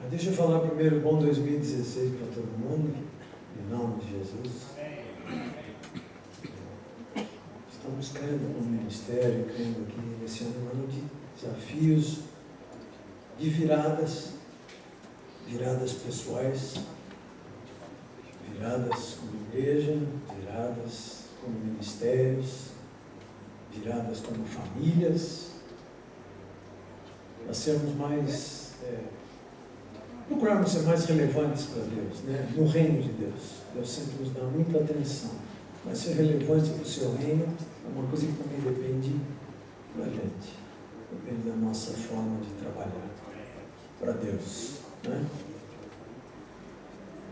Mas deixa eu falar primeiro bom 2016 para todo mundo, em nome de Jesus. Estamos crendo no ministério, crendo aqui nesse ano de desafios, de viradas pessoais, viradas como igreja, viradas como ministérios, viradas como famílias, para sermos mais, procurarmos ser mais relevantes para Deus, né? No reino de Deus. Deus sempre nos dá muita atenção, mas ser relevante para o seu reino é uma coisa que também depende da gente, depende da nossa forma de trabalhar para Deus, né?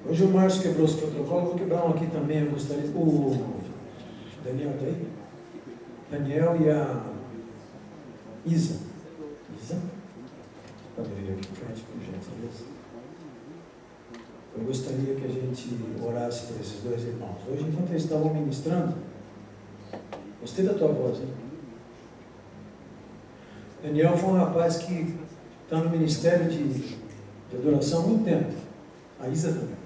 Hoje o Márcio quebrou os protocolos, vou quebrar um aqui também, eu gostaria. O Daniel está aí? Daniel e a Isa. Pode vir aqui em frente, por gentileza. Eu gostaria que a gente orasse por esses dois irmãos. Hoje, enquanto eles estavam ministrando, gostei da tua voz, hein? Daniel foi um rapaz que está no ministério de adoração há muito tempo. A Isa também.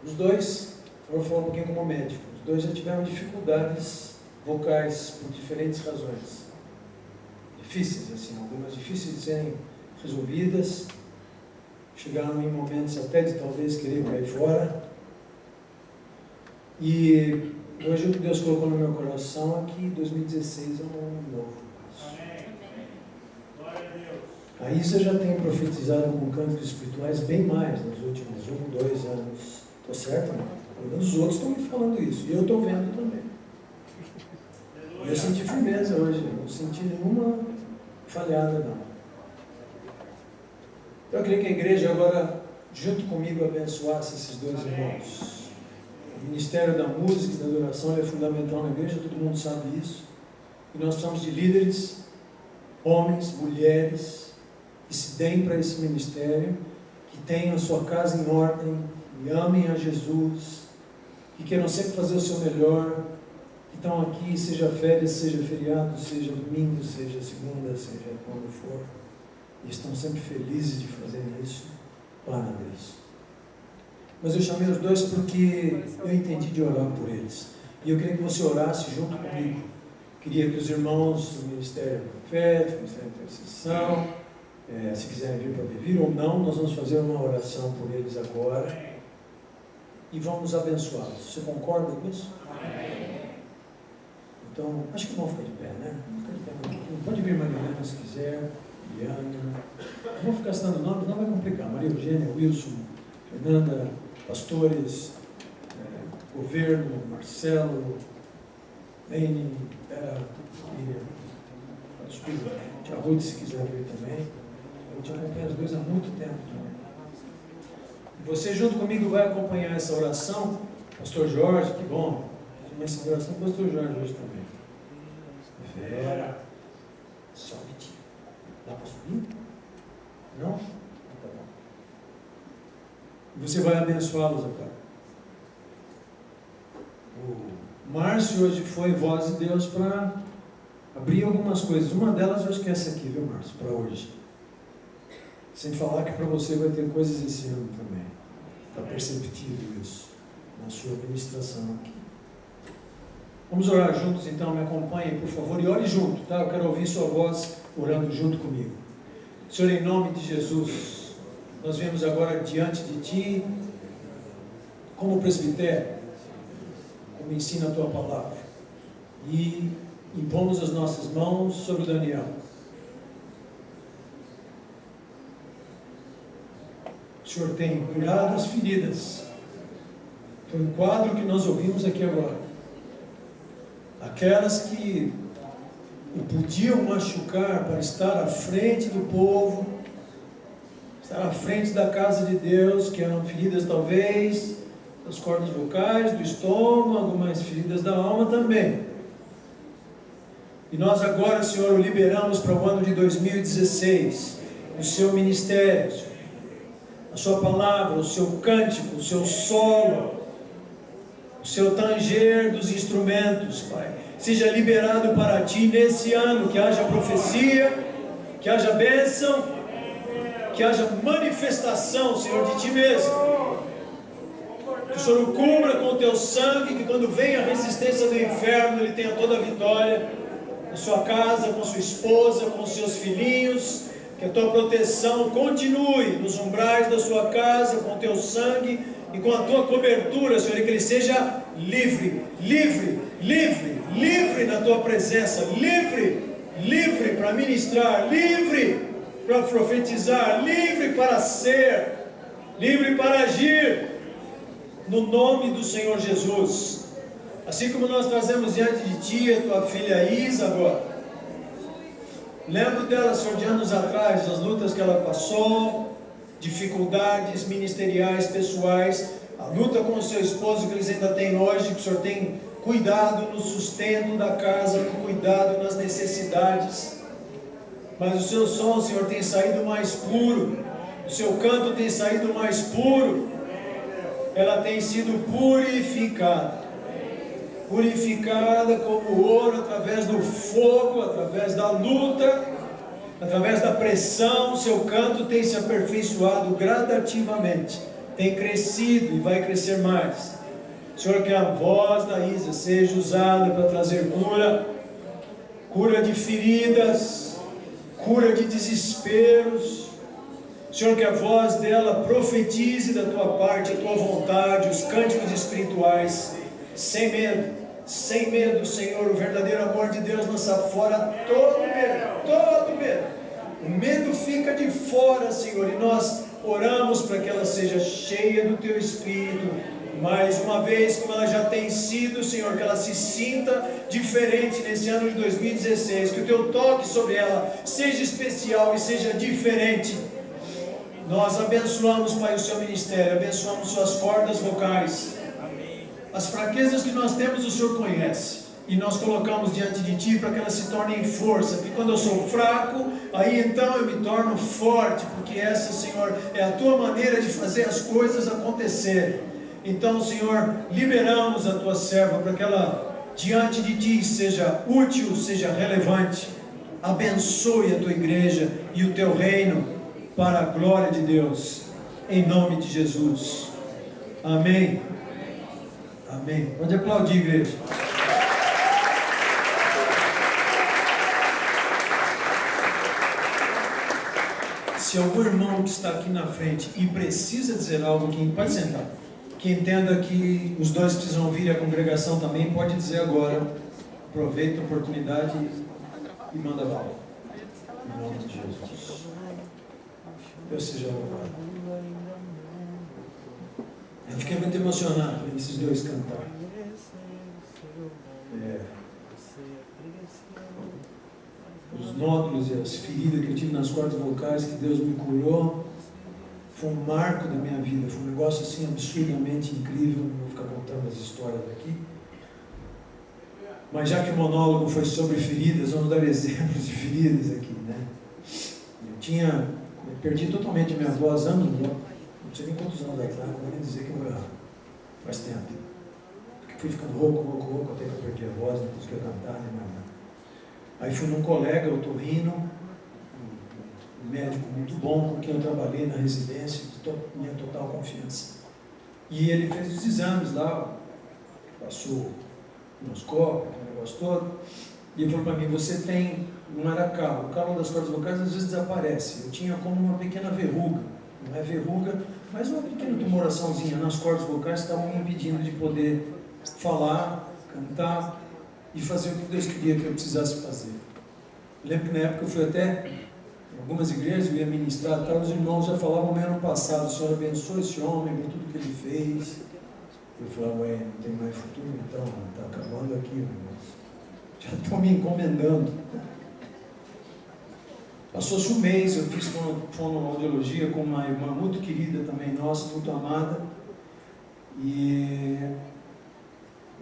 Os dois, eu vou falar um pouquinho como médico, os dois já tiveram dificuldades vocais por diferentes razões. Difíceis, assim, algumas difíceis de serem resolvidas, chegaram em momentos até de talvez querer cair fora. E hoje o que Deus colocou no meu coração é que 2016 é um ano novo. Amém. Glória a Deus. A Isa já tem profetizado com cânticos espirituais bem mais nos últimos 2 anos. Estou certo, não? Pelo menos os outros estão me falando isso. E eu estou vendo também. Eu senti firmeza hoje, não senti nenhuma falhada, não. Eu queria que a igreja agora, junto comigo, abençoasse esses dois irmãos. O ministério da música e da adoração é fundamental na igreja, todo mundo sabe isso. E nós precisamos de líderes, homens, mulheres, que se deem para esse ministério, que tenham a sua casa em ordem, que amem a Jesus, que queiram sempre fazer o seu melhor, que estão aqui, seja férias, seja feriado, seja domingo, seja segunda, seja quando for, e estão sempre felizes de fazer isso para Deus. Mas eu chamei os dois porque eu entendi de orar por eles, e eu queria que você orasse junto comigo. Queria que os irmãos do Ministério Profético, do Ministério de Intercessão, se quiserem vir para vir ou não, nós vamos fazer uma oração por eles agora e vamos abençoá-los. Você concorda com isso? Amém. Então, acho que vamos ficar de pé, né? Fica de pé um pouquinho. Pode vir Marilena se quiser, Liana. Não vou ficar citando nomes, não vai complicar. Maria Eugênia, Wilson, Fernanda, pastores, governo, Marcelo, Lene, Vera, Miriam, Tia Ruth, se quiser vir também. Eu te acompanho os dois há muito tempo também. E você junto comigo vai acompanhar essa oração. Pastor Jorge, que bom. Essa oração com o Pastor Jorge hoje também. Vera, sobe, tia. Dá para subir? Não? Tá bom. E você vai abençoá-los agora. O Márcio hoje foi voz de Deus para abrir algumas coisas. Uma delas eu acho que é essa aqui, viu, Márcio? Para hoje. Sem falar que para você vai ter coisas esse ano também. Está perceptível isso na sua administração aqui. Vamos orar juntos então, me acompanhem por favor e ore junto, tá? Eu quero ouvir sua voz orando junto comigo. Senhor, em nome de Jesus, nós viemos agora diante de Ti, como presbitério, como ensina a Tua palavra, e impomos as nossas mãos sobre o Daniel. O Senhor tem curado as feridas. Foi um quadro que nós ouvimos aqui agora. Aquelas que o podiam machucar para estar à frente do povo, estar à frente da casa de Deus, que eram feridas talvez das cordas vocais, do estômago, mas feridas da alma também. E nós agora, Senhor, o liberamos para o ano de 2016, o seu ministério, Senhor, a sua palavra, o seu cântico, o seu solo, o seu tanger dos instrumentos, Pai, seja liberado para Ti nesse ano, que haja profecia, que haja bênção, que haja manifestação, Senhor, de Ti mesmo. Que o Senhor o cubra com o Teu sangue, que quando vem a resistência do inferno, Ele tenha toda a vitória na sua casa, com sua esposa, com seus filhinhos. Que a Tua proteção continue nos umbrais da sua casa, com o Teu sangue e com a Tua cobertura, Senhor, e que ele seja livre, livre, livre, livre na Tua presença, livre, livre para ministrar, livre para profetizar, livre para ser, livre para agir, no nome do Senhor Jesus. Assim como nós trazemos diante de Ti a Tua filha Isa agora. Lembro dela, Senhor, de anos atrás, as lutas que ela passou, dificuldades ministeriais, pessoais, a luta com o seu esposo que eles ainda têm hoje, que o Senhor tem cuidado no sustento da casa, cuidado nas necessidades. Mas o seu som, Senhor, tem saído mais puro, o seu canto tem saído mais puro, ela tem sido purificada. Purificada como ouro, através do fogo, através da luta, através da pressão. Seu canto tem se aperfeiçoado gradativamente, tem crescido e vai crescer mais. Senhor, que a voz da Isa seja usada para trazer cura, cura de feridas, cura de desesperos. Senhor, que a voz dela profetize da Tua parte, a Tua vontade, os cânticos espirituais, sem medo, Senhor. O verdadeiro amor de Deus lança fora todo medo. O medo fica de fora, Senhor, e nós oramos para que ela seja cheia do Teu Espírito, mais uma vez, como ela já tem sido, Senhor, que ela se sinta diferente nesse ano de 2016, que o Teu toque sobre ela seja especial e seja diferente. Nós abençoamos, Pai, o Seu ministério, abençoamos Suas cordas vocais. As fraquezas que nós temos, o Senhor conhece, e nós colocamos diante de Ti para que elas se tornem força, porque quando eu sou fraco, aí então eu me torno forte, porque essa, Senhor, é a Tua maneira de fazer as coisas acontecerem. Então, Senhor, liberamos a Tua serva para que ela, diante de Ti, seja útil, seja relevante. Abençoe a Tua igreja e o Teu reino, para a glória de Deus, em nome de Jesus. Amém. Amém. Pode aplaudir, igreja. Se algum irmão que está aqui na frente e precisa dizer algo, pode sentar. Que entenda que os dois precisam vir à congregação também, pode dizer agora. Aproveita a oportunidade e manda bala. Em nome de Jesus. Deus seja louvado. Eu fiquei muito emocionado vendo esses dois cantar. Os nódulos e as feridas que eu tive nas cordas vocais, que Deus me curou, foi um marco da minha vida. Foi um negócio assim absurdamente incrível. Não vou ficar contando as histórias aqui. Mas já que o monólogo foi sobre feridas, vamos dar exemplos de feridas aqui, né? Eu perdi totalmente a minha voz anos, não sei nem quantos anos atrás, não vou nem dizer que eu faz tempo. Porque fui ficando rouco, até que eu perdi a voz, não conseguia cantar, nem mais nada. Aí fui num colega, otorrino, um médico muito bom, com quem eu trabalhei na residência, de minha total confiança. E ele fez os exames lá, passou o endoscópio, aquele negócio todo, e ele falou para mim, você tem, não era calo, o calo das cordas vocais às vezes desaparece. Eu tinha como uma pequena verruga, não é verruga, mas uma pequena tumoraçãozinha nas cordas vocais que estavam me impedindo de poder falar, cantar e fazer o que Deus queria que eu precisasse fazer. Eu lembro que na época eu fui até em algumas igrejas, eu ia ministrar, os irmãos já falavam no ano passado, o Senhor abençoe esse homem por tudo que ele fez. Eu falava, não tem mais futuro, então, está acabando aqui, irmãos. Já estão me encomendando. Passou-se um mês, eu fiz fonoaudiologia com uma irmã muito querida também, nossa, muito amada. E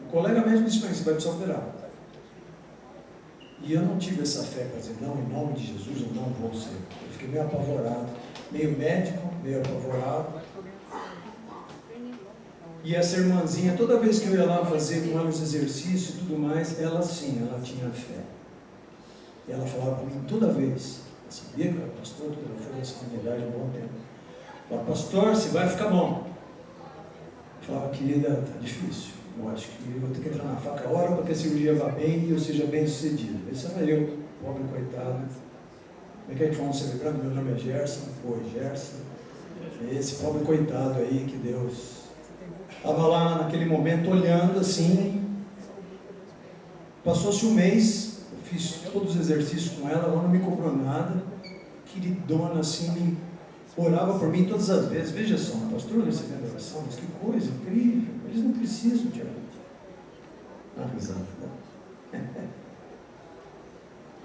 o colega mesmo disse para mim, você vai precisar operar. E eu não tive essa fé para dizer, não, em nome de Jesus eu não vou ser. Eu fiquei meio apavorado, meio médico, meio apavorado. E essa irmãzinha, toda vez que eu ia lá fazer com ela os exercícios e tudo mais, ela sim, ela tinha fé. E ela falava para mim toda vez, Eu sabia que eu era pastor, eu fui nessa comunidade há um bom tempo. Falava, pastor, se vai ficar bom. Eu falava, querida, está difícil. Eu acho que eu vou ter que entrar na faca a hora para que a cirurgia vá bem e eu seja bem sucedido. Esse era eu, pobre coitado. Como é que vamos celebrando? Meu nome é Gerson. Oi, Gerson. Esse pobre coitado aí que Deus estava lá naquele momento olhando assim. Passou-se um mês, eu fiz todos os exercícios com ela não me cobrou nada. Queridona assim, orava por mim todas as vezes. Veja só, um pastor recebendo oração, mas que coisa incrível. Eles não precisam de ajuda. Risada, né?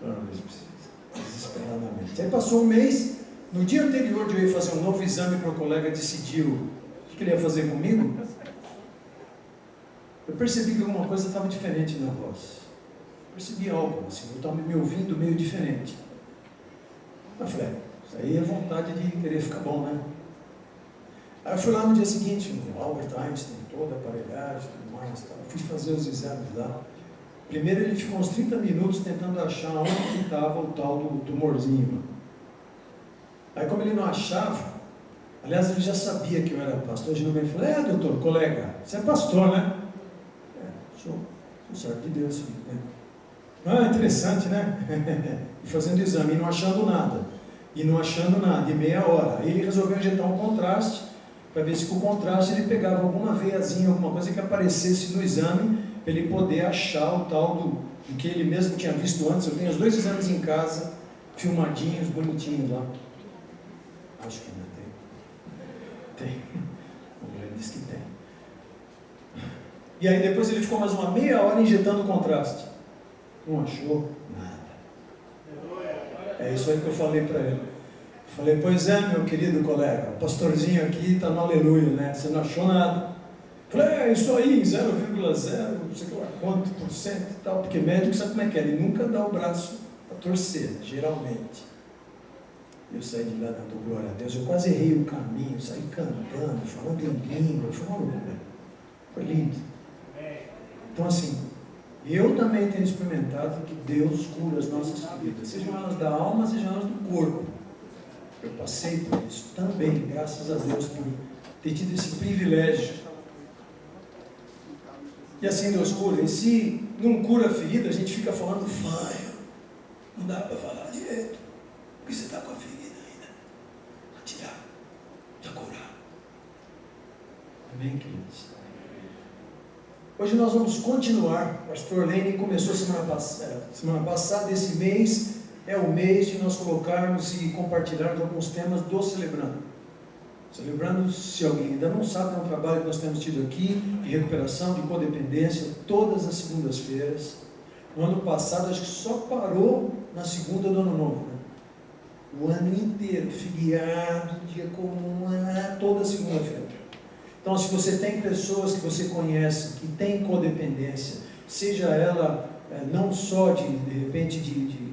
Não, eles precisam, desesperadamente. Aí passou um mês, no dia anterior de eu ir fazer um novo exame para o colega decidiu o que ele ia fazer comigo, eu percebi que alguma coisa estava diferente na voz. Percebi algo, assim, eu estava me ouvindo meio diferente. Eu falei, isso aí é vontade de querer ficar bom, né? Aí eu fui lá no dia seguinte, no Albert Einstein, toda a aparelhagem, tudo mais, tá? Eu fui fazer os exames lá. Primeiro ele ficou uns 30 minutos tentando achar onde estava o tal do tumorzinho. Aí como ele não achava, aliás ele já sabia que eu era pastor, de novo ele falou, doutor, colega, você é pastor, né? Sou servo de Deus, filho, né? Ah, interessante, né? E fazendo exame, e não achando nada. E meia hora. Aí ele resolveu injetar um contraste, para ver se com o contraste ele pegava alguma veiazinha, alguma coisa que aparecesse no exame, para ele poder achar o tal do que ele mesmo tinha visto antes. Eu tenho os 2 exames em casa, filmadinhos, bonitinhos lá. Acho que ainda tem. Tem. A mulher disse que tem. E aí depois ele ficou mais uma meia hora injetando o contraste. Não achou nada. É isso aí que eu falei para ele. Falei, pois é, meu querido colega, o pastorzinho aqui está no aleluia, né? Você não achou nada. Falei, isso aí, 0,0, não sei quanto por cento e tal, porque médico sabe como é que é, ele nunca dá o braço para torcer, geralmente. Eu saí de lá dando glória a Deus, eu quase errei o caminho, saí cantando, falando em língua, foi uma loucura. Foi lindo. Então assim, eu também tenho experimentado que Deus cura as nossas vidas, sejam elas da alma, sejam elas do corpo. Eu passei por isso também, graças a Deus, por ter tido esse privilégio. E assim Deus cura. E se não cura a ferida, a gente fica falando falho. Não dá para falar direito. Porque você está com a ferida ainda. Para tirar, para curar. Amém, queridos? Hoje nós vamos continuar. O pastor Lene começou semana passada, esse mês é o mês de nós colocarmos e compartilharmos alguns temas do Celebrando. Celebrando, se alguém ainda não sabe, é um trabalho que nós temos tido aqui, de recuperação, de codependência, todas as segundas-feiras. No ano passado, acho que só parou na segunda do ano novo, né? O ano inteiro, feriado, dia comum, toda segunda-feira. Então, se você tem pessoas que você conhece, que têm codependência, seja ela não só de repente, de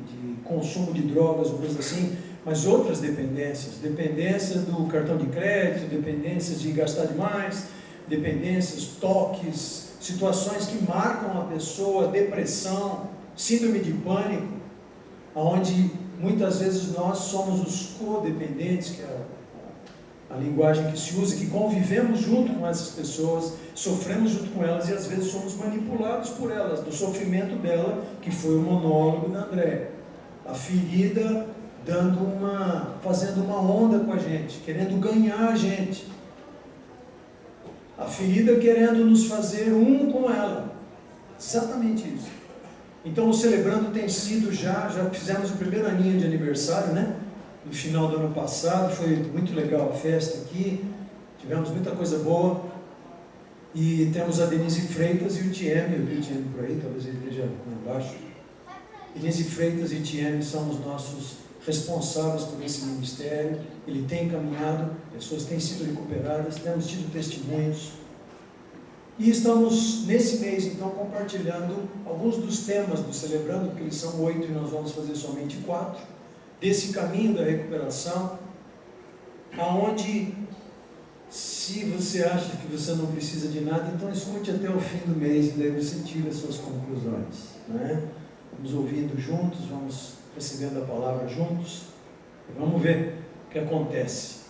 consumo de drogas ou coisa assim, mas outras dependências do cartão de crédito, dependências de gastar demais, dependências, toques, situações que marcam a pessoa, depressão, síndrome de pânico, onde muitas vezes nós somos os codependentes, que é a linguagem que se usa, que convivemos junto com essas pessoas, sofremos junto com elas e às vezes somos manipulados por elas, do sofrimento dela, que foi o monólogo da Andréia. A ferida fazendo uma onda com a gente, querendo ganhar a gente. A ferida querendo nos fazer um com ela. Exatamente isso. Então o Celebrando tem sido já fizemos o primeiro aninho de aniversário, né? No final do ano passado, foi muito legal a festa aqui, tivemos muita coisa boa. E temos a Denise Freitas e o Tieme, eu vi o Tieme por aí, talvez ele esteja lá embaixo. Denise Freitas e Tieme são os nossos responsáveis por esse ministério. Ele tem caminhado, pessoas têm sido recuperadas, temos tido testemunhos. E estamos nesse mês então compartilhando alguns dos temas do Celebrando, porque eles são 8 e nós vamos fazer somente 4, desse caminho da recuperação, aonde se você acha que você não precisa de nada, então escute até o fim do mês e daí você tira as suas conclusões, né? Vamos ouvindo juntos, vamos recebendo a palavra juntos. Vamos ver o que acontece.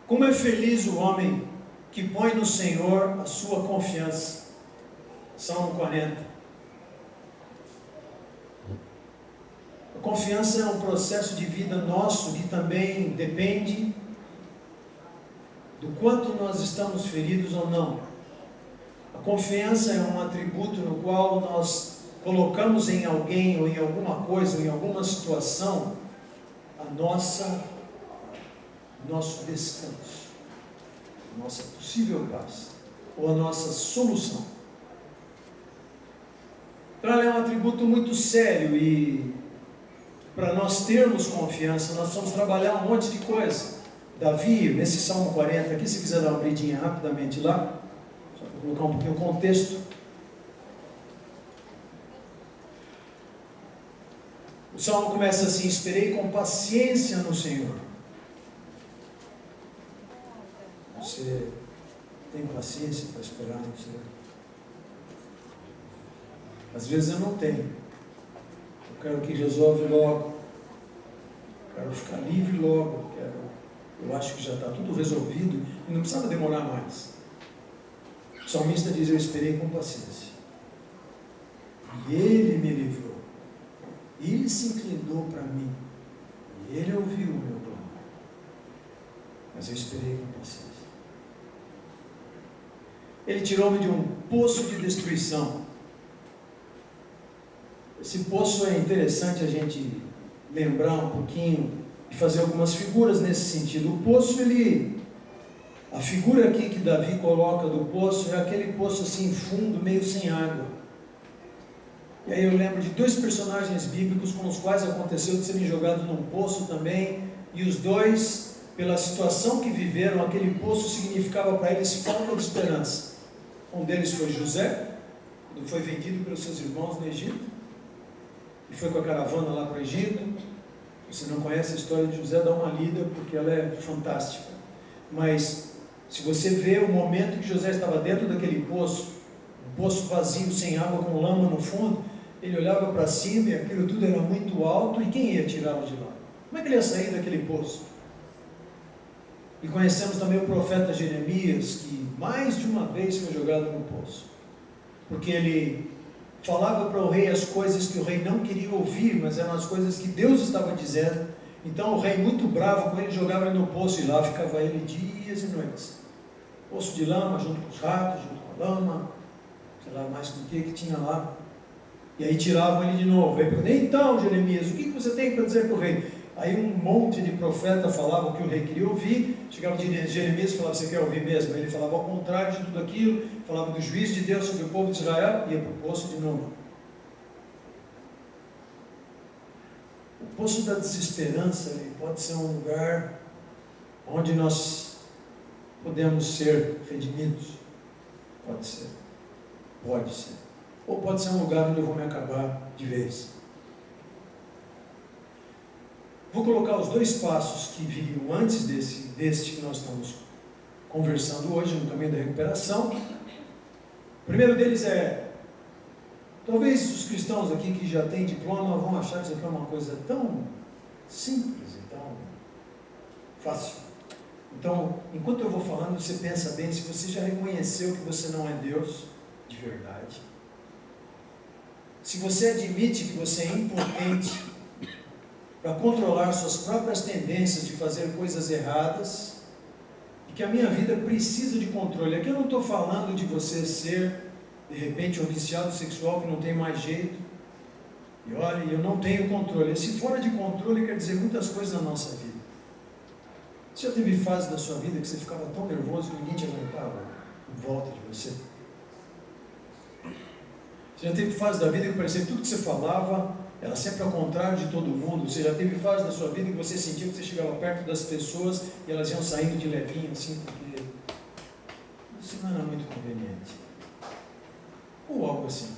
Como é feliz o homem que põe no Senhor a sua confiança. Salmo 40. A confiança é um processo de vida nosso que também depende do quanto nós estamos feridos ou não. A confiança é um atributo no qual nós colocamos em alguém ou em alguma coisa, ou em alguma situação, nosso descanso, a nossa possível paz, ou a nossa solução. Então ela é um atributo muito sério e para nós termos confiança, nós precisamos trabalhar um monte de coisa. Davi, nesse Salmo 40 aqui, se quiser dar uma abridinha rapidamente lá, só para colocar um pouquinho o contexto. O Salmo começa assim: esperei com paciência no Senhor. Você tem paciência para esperar no Senhor? Às vezes eu não tenho. Eu quero que resolva logo. Eu quero ficar livre logo. Eu acho que já está tudo resolvido e não precisava demorar mais. O salmista diz: eu esperei com paciência. E Ele me livrou. Ele se inclinou para mim. E Ele ouviu o meu clamor. Mas eu esperei com paciência. Ele tirou-me de um poço de destruição. Esse poço é interessante a gente lembrar um pouquinho e fazer algumas figuras nesse sentido. O poço, a figura aqui que Davi coloca do poço é aquele poço assim fundo, meio sem água. E aí eu lembro de dois personagens bíblicos com os quais aconteceu de serem jogados num poço também, e os dois, pela situação que viveram, aquele poço significava para eles falta de esperança. Um deles foi José, quando foi vendido pelos seus irmãos no Egito, e foi com a caravana lá para o Egito. Se você não conhece a história de José, dá uma lida, porque ela é fantástica. Mas, se você vê o momento que José estava dentro daquele poço, um poço vazio, sem água, com lama no fundo, ele olhava para cima e aquilo tudo era muito alto, e quem ia tirá-lo de lá? Como é que ele ia sair daquele poço? E conhecemos também o profeta Jeremias, que mais de uma vez foi jogado no poço, porque ele falava para o rei as coisas que o rei não queria ouvir, mas eram as coisas que Deus estava dizendo. Então o rei, muito bravo com ele, jogava ele no poço, e lá ficava ele dias e noites. Poço de lama, junto com os ratos, junto com a lama, sei lá mais com o que tinha lá. E aí tiravam ele de novo. Aí perguntavam: então, Jeremias, o que você tem para dizer para o rei? Aí um monte de profeta falava o que o rei queria ouvir. Chegava de Jeremias e falava: você quer ouvir mesmo? Aí ele falava ao contrário de tudo aquilo, falava do juízo de Deus sobre o povo de Israel, e ia para o poço de novo. O poço da desesperança, ele pode ser um lugar onde nós podemos ser redimidos. Pode ser. Pode ser. Ou pode ser um lugar onde eu vou me acabar de vez. Vou colocar os dois passos que viriam antes deste que nós estamos conversando hoje, no caminho da recuperação. O primeiro deles é: talvez os cristãos aqui que já têm diploma vão achar que isso aqui é uma coisa tão simples e tão fácil. Então, enquanto eu vou falando, você pensa bem se você já reconheceu que você não é Deus de verdade. Se você admite que você é impotente para controlar suas próprias tendências de fazer coisas erradas, e que a minha vida precisa de controle. Aqui eu não estou falando de você ser, de repente, um viciado sexual que não tem mais jeito, e olha, eu não tenho controle. Esse fora de controle quer dizer muitas coisas na nossa vida. Você já teve fase da sua vida que você ficava tão nervoso que ninguém te aguentava em volta de você? Você já teve fase da vida que parecia que tudo que você falava era sempre ao contrário de todo mundo? Você já teve fase da sua vida que você sentia que você chegava perto das pessoas e elas iam saindo de levinho, assim, porque isso não era muito conveniente? Ou algo assim.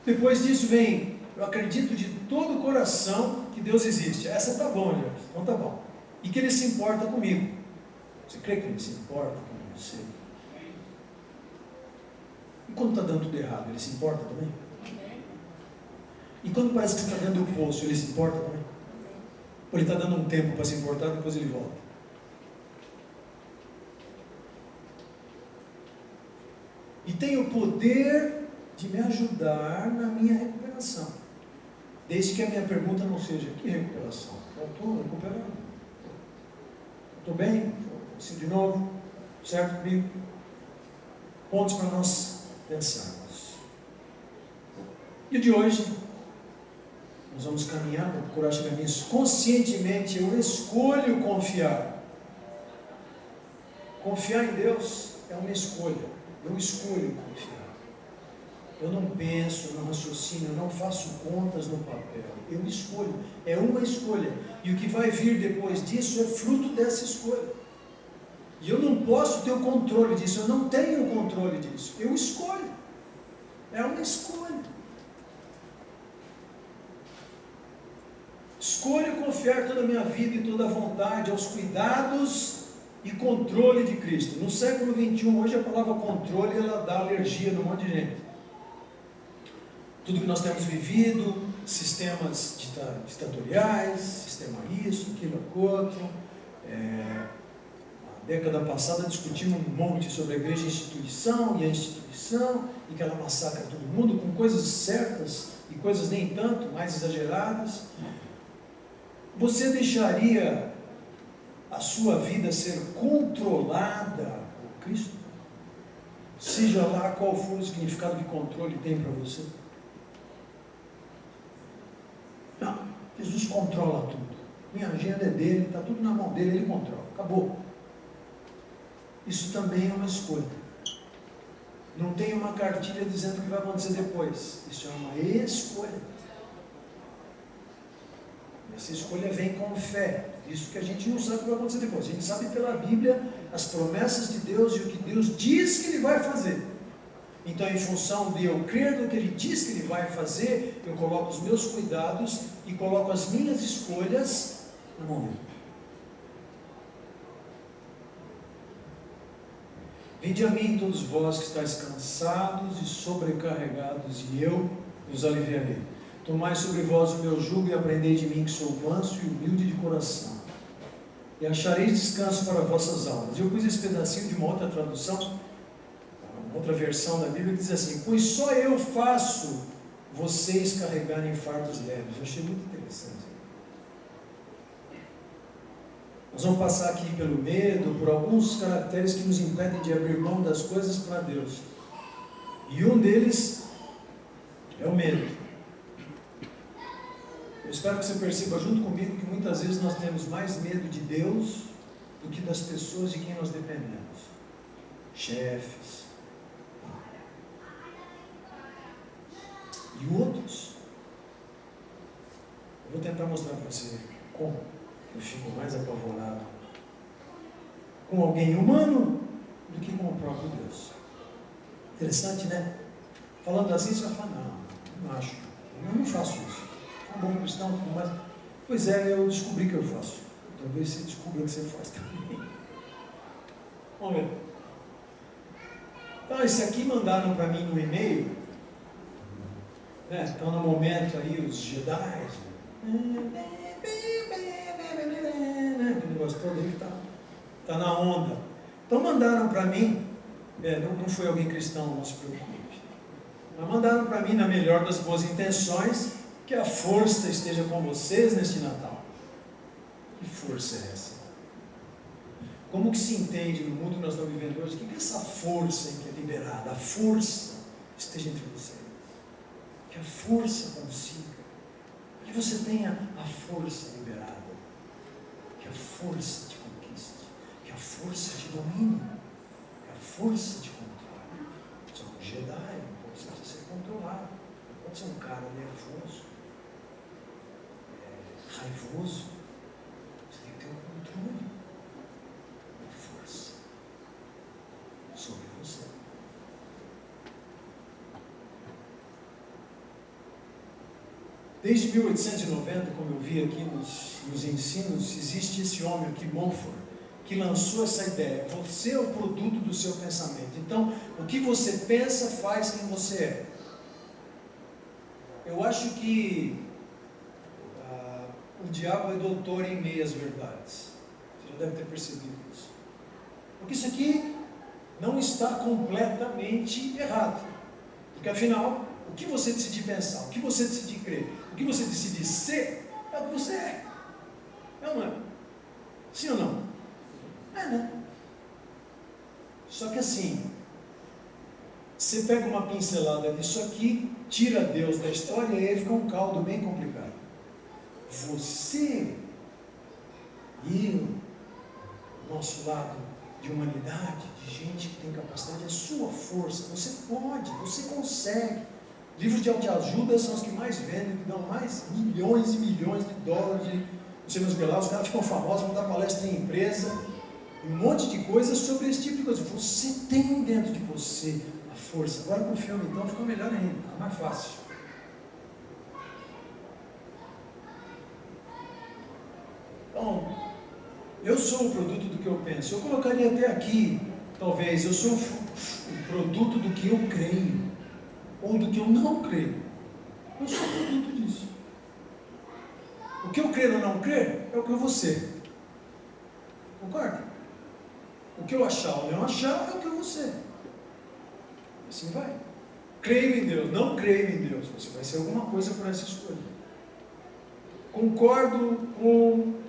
Depois disso vem: eu acredito de todo o coração que Deus existe. Essa tá bom, Deus. Então tá bom. E que Ele se importa comigo. Você crê que Ele se importa com você? E quando está dando tudo errado, Ele se importa também? E quando parece que você está dentro do poço, ele se importa também? Ou ele está dando um tempo para se importar, depois ele volta? E tem o poder de me ajudar na minha recuperação. Desde que a minha pergunta não seja: que recuperação? Eu estou recuperando. Estou bem? Assim de novo? Certo comigo? Pontos para nós pensarmos. E o de hoje, nós vamos caminhar para procurar chegar nisso. Conscientemente eu escolho confiar. Confiar em Deus é uma escolha. Eu escolho confiar. Eu não penso, eu não raciocino, eu não faço contas no papel. Eu escolho. É uma escolha. E o que vai vir depois disso é fruto dessa escolha. E eu não posso ter o controle disso. Eu não tenho o controle disso. Eu escolho. É uma escolha. Escolho confiar toda a minha vida e toda a vontade aos cuidados e controle de Cristo. No século XXI, hoje a palavra controle, ela dá alergia num monte de gente. Tudo que nós temos vivido, sistemas ditatoriais, sistema isso, aquilo, outro. Na década passada discutimos um monte sobre a igreja instituição e a instituição, e que ela massacra todo mundo com coisas certas e coisas nem tanto, mais exageradas. Você deixaria a sua vida ser controlada por Cristo? Seja lá qual for o significado de controle tem para você. Não, Jesus controla tudo. Minha agenda é dele, está tudo na mão dele, ele controla. Acabou. Isso também é uma escolha. Não tem uma cartilha dizendo o que vai acontecer depois. Isso é uma escolha. Essa escolha vem com fé. Isso que a gente não sabe o que vai acontecer depois. A gente sabe pela Bíblia as promessas de Deus e o que Deus diz que Ele vai fazer. Então, em função de eu crer no que Ele diz que Ele vai fazer, eu coloco os meus cuidados e coloco as minhas escolhas no momento. Vinde a mim todos vós que estáis cansados e sobrecarregados, e eu os aliviarei. Tomai sobre vós o meu jugo e aprendei de mim, que sou manso e humilde de coração, e achareis descanso para vossas almas. Eu pus esse pedacinho de uma outra tradução, uma outra versão da Bíblia, que diz assim: pois só eu faço vocês carregarem fardos leves. Eu achei muito interessante. Nós vamos passar aqui pelo medo, por alguns caracteres que nos impedem de abrir mão das coisas para Deus. E um deles é o medo. Eu espero que você perceba junto comigo que muitas vezes nós temos mais medo de Deus do que das pessoas de quem nós dependemos. Chefes. E outros. Eu vou tentar mostrar para você como eu fico mais apavorado com alguém humano do que com o próprio Deus. Interessante, né? Falando assim, você vai falar: não acho, eu não faço isso. Um bom cristão, tudo mais. Pois é, eu descobri que eu faço. Talvez você descubra que você faz também. Vamos ver. Então, esse aqui mandaram para mim no e-mail. Né? Então, no momento aí, os Jedi. Aquele negócio todo aí que está na onda. Então, mandaram para mim. Não foi alguém cristão, não se preocupe. Mas mandaram para mim, na melhor das boas intenções, que a força esteja com vocês neste Natal. Que força é essa? Como que se entende no mundo que nós estamos vivendo hoje? O que é essa força que é liberada? A força esteja entre vocês. Que a força consiga. Que você tenha a força liberada. Que a força te conquiste. Que a força te domine. Que a força te controle. Você é um Jedi, não precisa ser controlado. Não pode ser um cara nervoso, raivoso. Você tem que ter um controle da força sobre você. Desde 1890, como eu vi aqui nos ensinos, existe esse homem aqui, Montfort, que lançou essa ideia. Você é o produto do seu pensamento. Então, o que você pensa faz quem você é. Eu acho que o diabo é doutor em meias verdades. Você já deve ter percebido isso. Porque isso aqui não está completamente errado. Porque afinal, o que você decidir pensar, o que você decidir crer, o que você decidir ser, é o que você é. É ou não é? Sim ou não? É, né? Só que assim, você pega uma pincelada disso aqui, tira Deus da história e aí fica um caldo bem complicado. Você e o nosso lado de humanidade, de gente que tem capacidade, é sua força. Você pode, você consegue. Livros de autoajuda são os que mais vendem, que dão mais milhões e milhões de dólares, não sei mais o que lá, os caras ficam famosos, vão dar palestra em empresa, um monte de coisas sobre esse tipo de coisa. Você tem dentro de você a força. Agora com o filme então ficou melhor ainda, fica mais fácil. Então, eu sou o produto do que eu penso. Eu colocaria até aqui, talvez, eu sou o produto do que eu creio, ou do que eu não creio. Eu sou o produto disso. O que eu crer ou não crer é o que eu vou ser. Concorda? O que eu achar ou não achar é o que eu vou ser. Assim vai. Creio em Deus, não creio em Deus. Você vai ser alguma coisa por essa escolha. Concordo com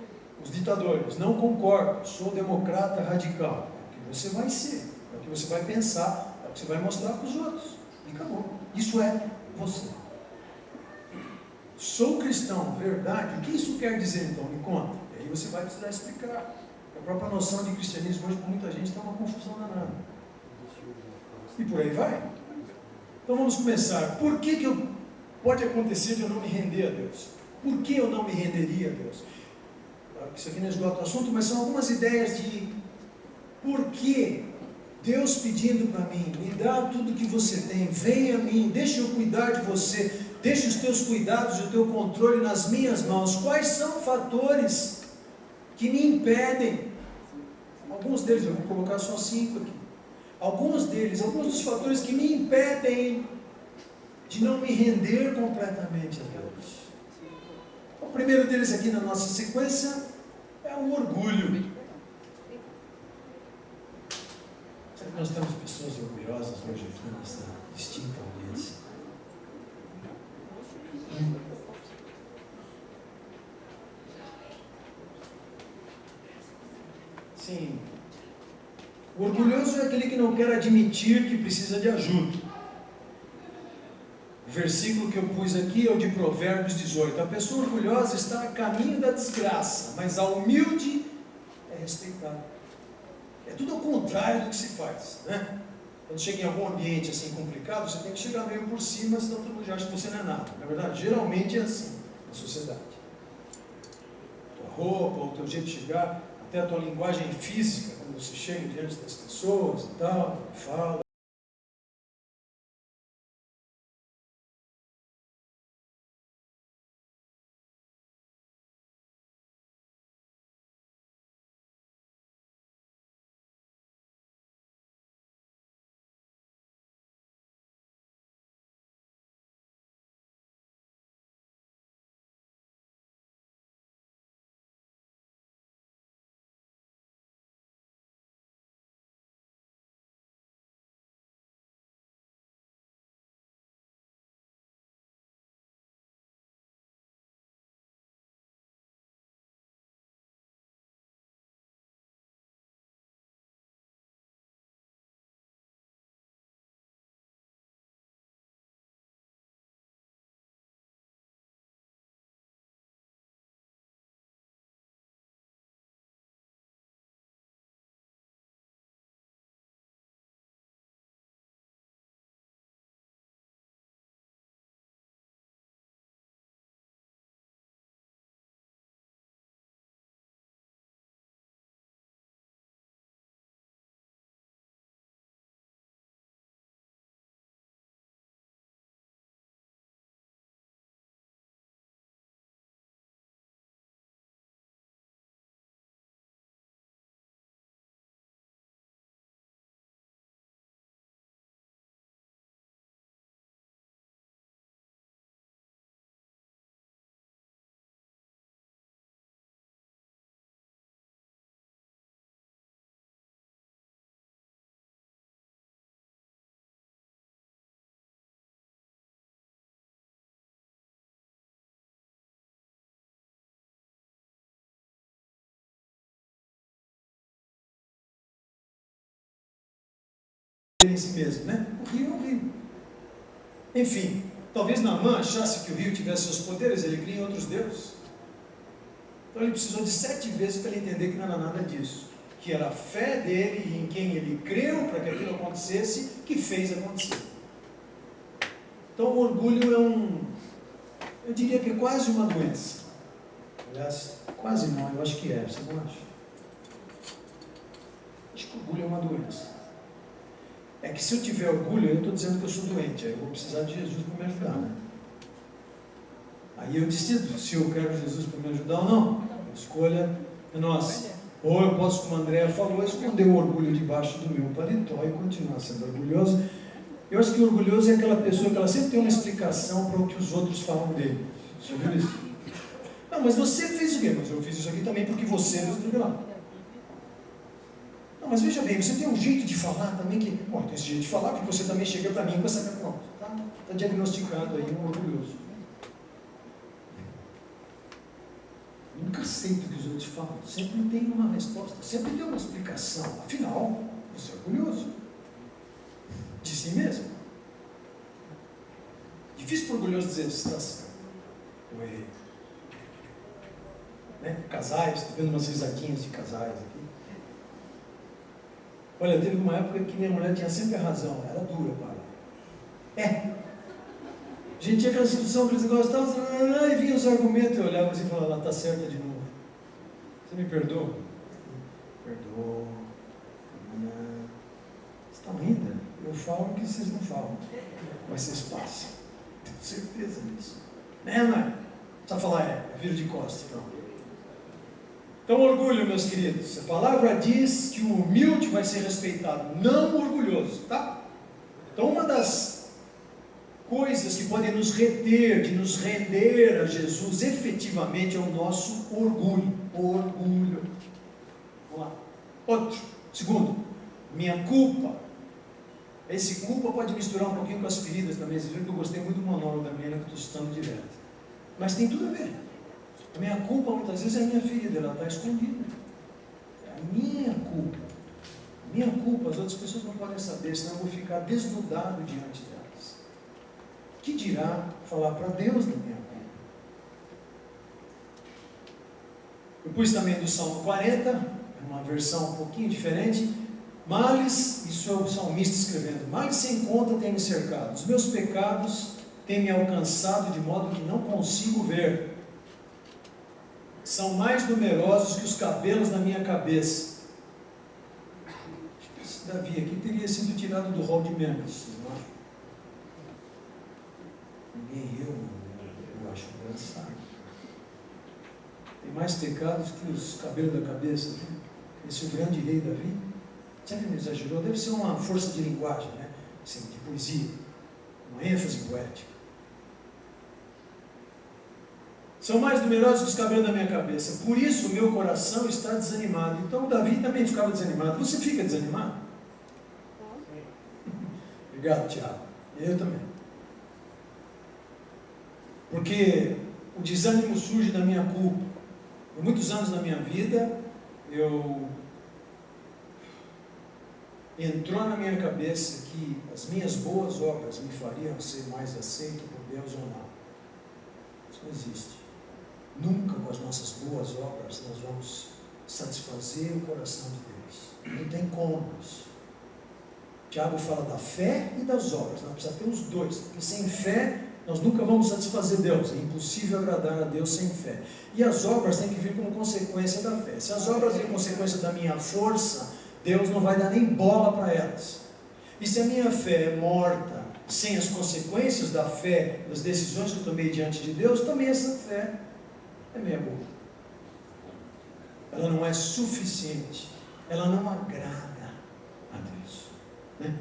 os ditadores, não concordo, sou democrata radical. É o que você vai ser, é o que você vai pensar, é o que você vai mostrar para os outros. E acabou. Isso é você. Sou cristão, verdade? O que isso quer dizer então? Me conta. E aí você vai precisar explicar. A própria noção de cristianismo hoje, para muita gente, está uma confusão danada. E por aí vai. Então vamos começar. Por que pode acontecer de eu não me render a Deus? Por que eu não me renderia a Deus? Claro que isso aqui não esgota o assunto, mas são algumas ideias de por que Deus pedindo para mim, me dá tudo que você tem, vem a mim, deixa eu cuidar de você, deixa os teus cuidados e o teu controle nas minhas mãos. Quais são fatores que me impedem? Alguns deles, eu vou colocar só 5 aqui. Alguns dos fatores que me impedem de não me render completamente a Deus. O primeiro deles aqui na nossa sequência é o orgulho. Será que nós temos pessoas orgulhosas hoje aqui nessa distinta audiência? Sim. O orgulhoso é aquele que não quer admitir que precisa de ajuda. O versículo que eu pus aqui é o de Provérbios 18. A pessoa orgulhosa está a caminho da desgraça, mas a humilde é respeitada. É tudo ao contrário do que se faz, né? Quando chega em algum ambiente assim complicado, você tem que chegar meio por cima, senão todo mundo já acha que você não é nada. Na verdade, geralmente é assim na sociedade. Tua roupa, o teu jeito de chegar, até a tua linguagem física, quando você chega diante das pessoas e tal, fala. poder em si mesmo, né? O rio é um rio. Enfim, talvez Naamã achasse que o rio tivesse seus poderes, ele cria em outros deuses. Então ele precisou de 7 vezes para ele entender que não era nada disso. Que era a fé dele e em quem ele creu para que aquilo acontecesse, que fez acontecer. Então o orgulho eu diria que é quase uma doença. Aliás, quase não, eu acho que é, você não acha? Acho que o orgulho é uma doença. É que se eu tiver orgulho, eu estou dizendo que eu sou doente, aí eu vou precisar de Jesus para me ajudar, né? Aí eu decido se eu quero Jesus para me ajudar ou não. A escolha é nossa. Ou eu posso, como a Andréa falou, esconder o orgulho debaixo do meu paletó e continuar sendo orgulhoso. Eu acho que o orgulhoso é aquela pessoa que ela sempre tem uma explicação para o que os outros falam dele. Você viu isso? Não, mas você fez o quê? Mas eu fiz isso aqui também porque você fez o lá. Não, mas veja bem, você tem um jeito de falar também que... Bom, tem esse jeito de falar porque você também chega para mim com essa... Pronto, está diagnosticado aí um orgulhoso. Nunca aceito o que os outros falam. Sempre tem uma resposta, sempre tem uma explicação. Afinal, você é orgulhoso. De si mesmo. Difícil para o orgulhoso dizer, você está certo. Eu errei. Né? Casais, estou vendo umas risadinhas de casais aqui. Olha, teve uma época que minha mulher tinha sempre a razão, era dura para ela. A gente tinha aquela situação que eles gostavam, e vinha os argumentos, eu olhava assim e falava, ela está certa de novo. Você me perdoa? Perdoa. Vocês estão rindo? Eu falo o que vocês não falam. Mas vocês passam. Tenho certeza disso. Né, mãe? Só falar, viro de costas. Então, orgulho, meus queridos. A palavra diz que o humilde vai ser respeitado, não o orgulhoso, tá? Então, uma das coisas que podem nos reter, de nos render a Jesus, efetivamente é o nosso orgulho. Orgulho. Vamos lá. Outro. Segundo, minha culpa. Esse culpa pode misturar um pouquinho com as feridas também. Vocês viram que eu gostei muito do monólogo da menina que eu estou citando direto. Mas tem tudo a ver. A minha culpa muitas vezes é a minha ferida, ela está escondida. É a minha culpa. A minha culpa, as outras pessoas não podem saber, senão eu vou ficar desnudado diante delas. Que dirá falar para Deus da minha culpa? Eu pus também do Salmo 40, uma versão um pouquinho diferente. Males, isso é o salmista escrevendo, males sem conta têm me cercado, os meus pecados têm me alcançado de modo que não consigo ver. São mais numerosos que os cabelos na minha cabeça. Esse Davi aqui teria sido tirado do rol de membros, não acham? Ninguém eu acho engraçado. Tem mais pecados que os cabelos da cabeça. Esse é o grande rei Davi. Sempre me exagerou. Deve ser uma força de linguagem, né? Assim, de poesia, uma ênfase poética. São mais numerosos que os cabelos da minha cabeça. Por isso o meu coração está desanimado. Então Davi também ficava desanimado. Você fica desanimado? Obrigado, Tiago. Eu também. Porque o desânimo surge da minha culpa. Por muitos anos da minha vida, entrou na minha cabeça que as minhas boas obras me fariam ser mais aceito por Deus ou não. Isso não existe. Nunca com as nossas boas obras nós vamos satisfazer o coração de Deus. Não tem como isso. Tiago fala da fé e das obras. Nós precisamos ter os dois. Porque sem fé nós nunca vamos satisfazer Deus. É impossível agradar a Deus sem fé. E as obras têm que vir como consequência da fé. Se as obras vêm consequência da minha força, Deus não vai dar nem bola para elas. E se a minha fé é morta, sem as consequências da fé, das decisões que eu tomei diante de Deus, também essa fé é meia boca. Ela não é suficiente. Ela não agrada a Deus. Né?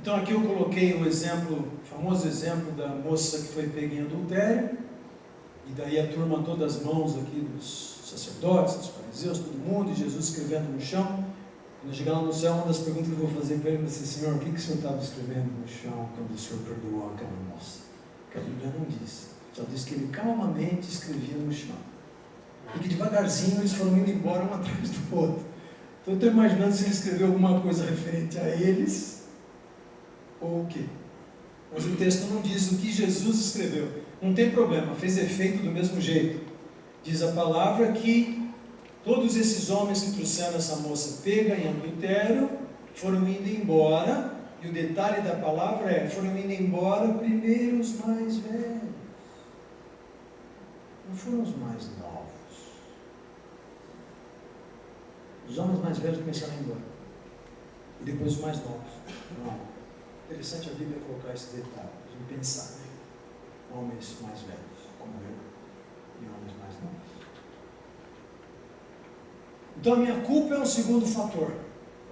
Então aqui eu coloquei o famoso exemplo da moça que foi pega em adultério. E daí a turma toda as mãos aqui dos sacerdotes, dos fariseus, todo mundo, e Jesus escrevendo no chão. Quando chegar lá no céu, uma das perguntas que eu vou fazer para ele é assim: Senhor, o que o Senhor estava escrevendo no chão quando o Senhor perdoou aquela moça? Que a Bíblia não diz. Só diz que ele calmamente escrevia no chão. E que devagarzinho eles foram indo embora um atrás do outro. Então eu estou imaginando se ele escreveu alguma coisa referente a eles, ou o quê? Mas o texto não diz o que Jesus escreveu. Não tem problema, fez efeito do mesmo jeito. Diz a palavra que todos esses homens que trouxeram essa moça pega em adultério foram indo embora, e o detalhe da palavra é, foram indo embora primeiro os mais velhos. Não foram os mais novos. Os homens mais velhos começaram a ir embora. E depois os mais novos. Não. Interessante a Bíblia colocar esse detalhe. A gente pensar, né? Homens mais velhos, como eu, e homens mais novos. Então a minha culpa é um segundo fator.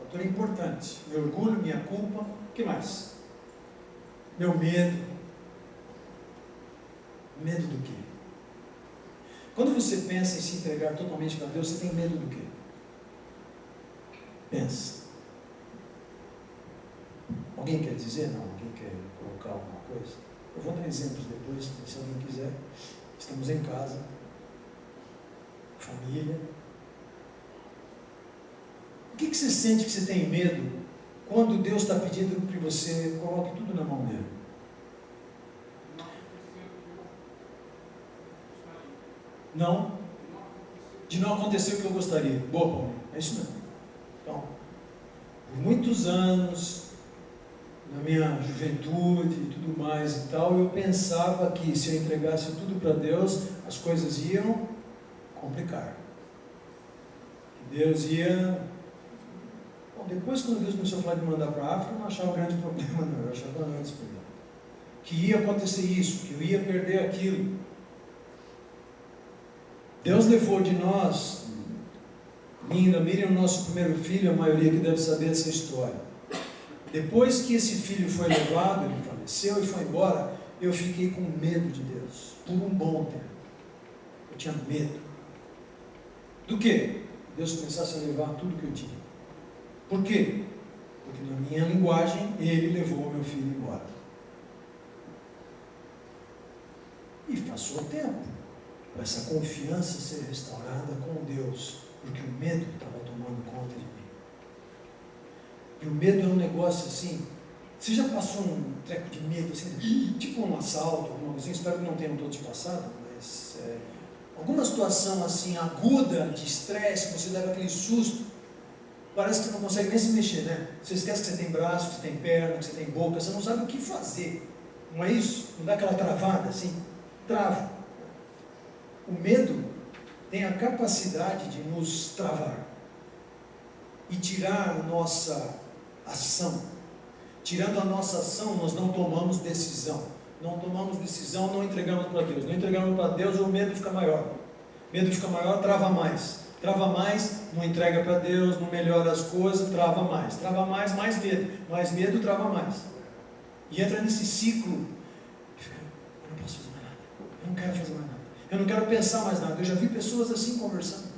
Fator importante. Meu orgulho, minha culpa. O que mais? Meu medo. Medo do quê? Quando você pensa em se entregar totalmente para Deus, você tem medo do quê? Pensa. Alguém quer dizer? Não. Alguém quer colocar alguma coisa? Eu vou dar exemplos depois, se alguém quiser. Estamos em casa, família. O que você sente que você tem medo quando Deus está pedindo que você coloque tudo na mão dele? Não? De não acontecer o que eu gostaria. Boa, Paulo. É isso mesmo. Então, por muitos anos, na minha juventude e tudo mais e tal, eu pensava que se eu entregasse tudo para Deus, as coisas iam complicar. Que Deus ia... Bom, depois quando Deus começou a falar de mandar para a África, eu não achava um grande problema, não. Eu achava antes problema. Que ia acontecer isso, que eu ia perder aquilo. Deus levou de nós, Linda, Miriam, nosso primeiro filho, a maioria que deve saber essa história. Depois que esse filho foi levado, ele faleceu e foi embora, eu fiquei com medo de Deus, por um bom tempo. Eu tinha medo. Do quê? Deus começasse a levar tudo que eu tinha. Por quê? Porque na minha linguagem, ele levou o meu filho embora. E passou o tempo. Essa confiança ser restaurada com Deus, porque o medo estava tomando conta de mim. E o medo é um negócio assim. Você já passou um treco de medo, assim, tipo um assalto, alguma coisa assim? Espero que não tenham todos passado, mas alguma situação assim aguda de estresse, que você leva aquele susto, parece que não consegue nem se mexer, né? Você esquece que você tem braço, que você tem perna, que você tem boca, você não sabe o que fazer. Não é isso? Não dá aquela travada assim? Trava. O medo tem a capacidade de nos travar e tirar a nossa ação. Tirando a nossa ação, nós não tomamos decisão. Não tomamos decisão, não entregamos para Deus. Não entregamos para Deus, o medo fica maior. O medo fica maior, trava mais. Trava mais, não entrega para Deus, não melhora as coisas, trava mais. Trava mais, mais medo. Mais medo, trava mais. E entra nesse ciclo. Eu não posso fazer mais nada. Eu não quero fazer mais nada. Eu não quero pensar mais nada. Eu já vi pessoas assim conversando,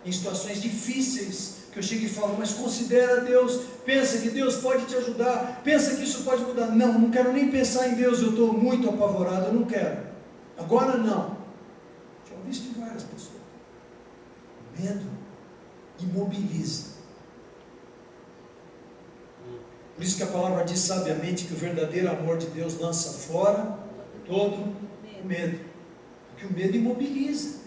em situações difíceis, que eu chego e falo, mas considera Deus, pensa que Deus pode te ajudar, pensa que isso pode mudar. Não, não quero nem pensar em Deus, eu estou muito apavorado, eu não quero. Agora não. Já ouvi isso de várias pessoas. O medo imobiliza. Por isso que a palavra diz sabiamente que o verdadeiro amor de Deus lança fora todo o medo. Porque o medo imobiliza.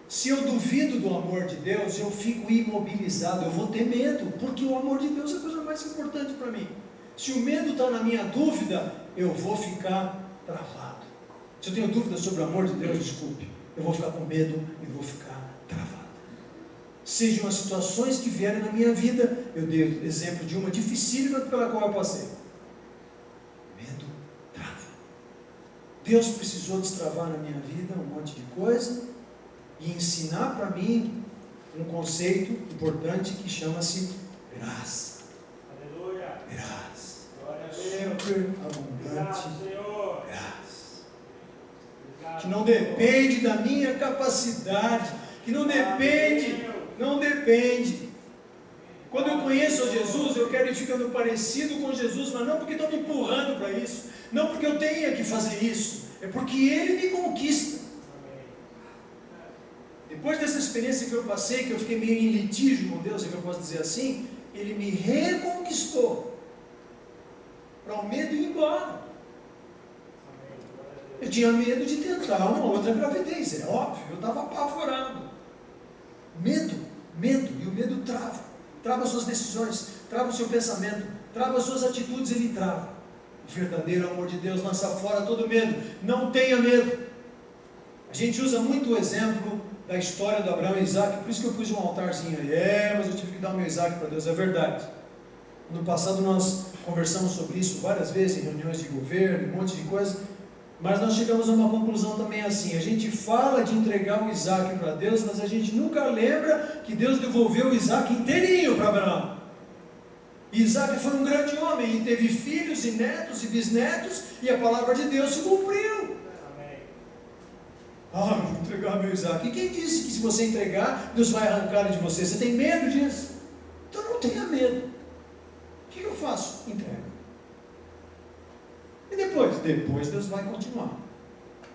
Se eu duvido do amor de Deus, eu fico imobilizado, eu vou ter medo, porque o amor de Deus é a coisa mais importante para mim. Se o medo está na minha dúvida, eu vou ficar travado. Se eu tenho dúvida sobre o amor de Deus, desculpe, eu vou ficar com medo e vou ficar travado. Sejam as situações que vierem na minha vida, eu dei exemplo de uma dificílima pela qual eu passei. Medo trava. Deus precisou destravar na minha vida um monte de coisa, e ensinar para mim um conceito importante que chama-se graça. Aleluia. Graça. Glória a Deus. Super abundante Obrigado, Senhor. graça. Obrigado, Que não depende da minha capacidade, que não depende. Quando eu conheço a Jesus, eu quero ir ficando parecido com Jesus, mas não porque estão me empurrando para isso, não porque eu tenha que fazer isso, é porque Ele me conquista. Depois dessa experiência que eu passei, que eu fiquei meio em litígio com Deus, é que eu posso dizer assim, Ele me reconquistou para o medo ir embora. Eu tinha medo de tentar uma outra gravidez, é óbvio, eu estava apavorado. Medo, e o medo trava suas decisões, trava o seu pensamento, trava as suas atitudes, ele trava. O verdadeiro amor de Deus lança fora todo medo, não tenha medo. A gente usa muito o exemplo da história do Abraão e Isaac, por isso que eu pus um altarzinho aí, mas eu tive que dar o meu Isaac para Deus, é verdade. No passado nós conversamos sobre isso várias vezes, em reuniões de governo, um monte de coisa, mas nós chegamos a uma conclusão também assim, a gente fala de entregar o Isaac para Deus, mas a gente nunca lembra que Deus devolveu o Isaac inteirinho para Abraão. E Isaac foi um grande homem, e teve filhos, e netos, e bisnetos, e a palavra de Deus se cumpriu. Ah, eu vou entregar meu Isaac. E quem disse que se você entregar, Deus vai arrancar de você? Você tem medo disso? Então não tenha medo. O que eu faço? Entrega. E depois? Depois Deus vai continuar.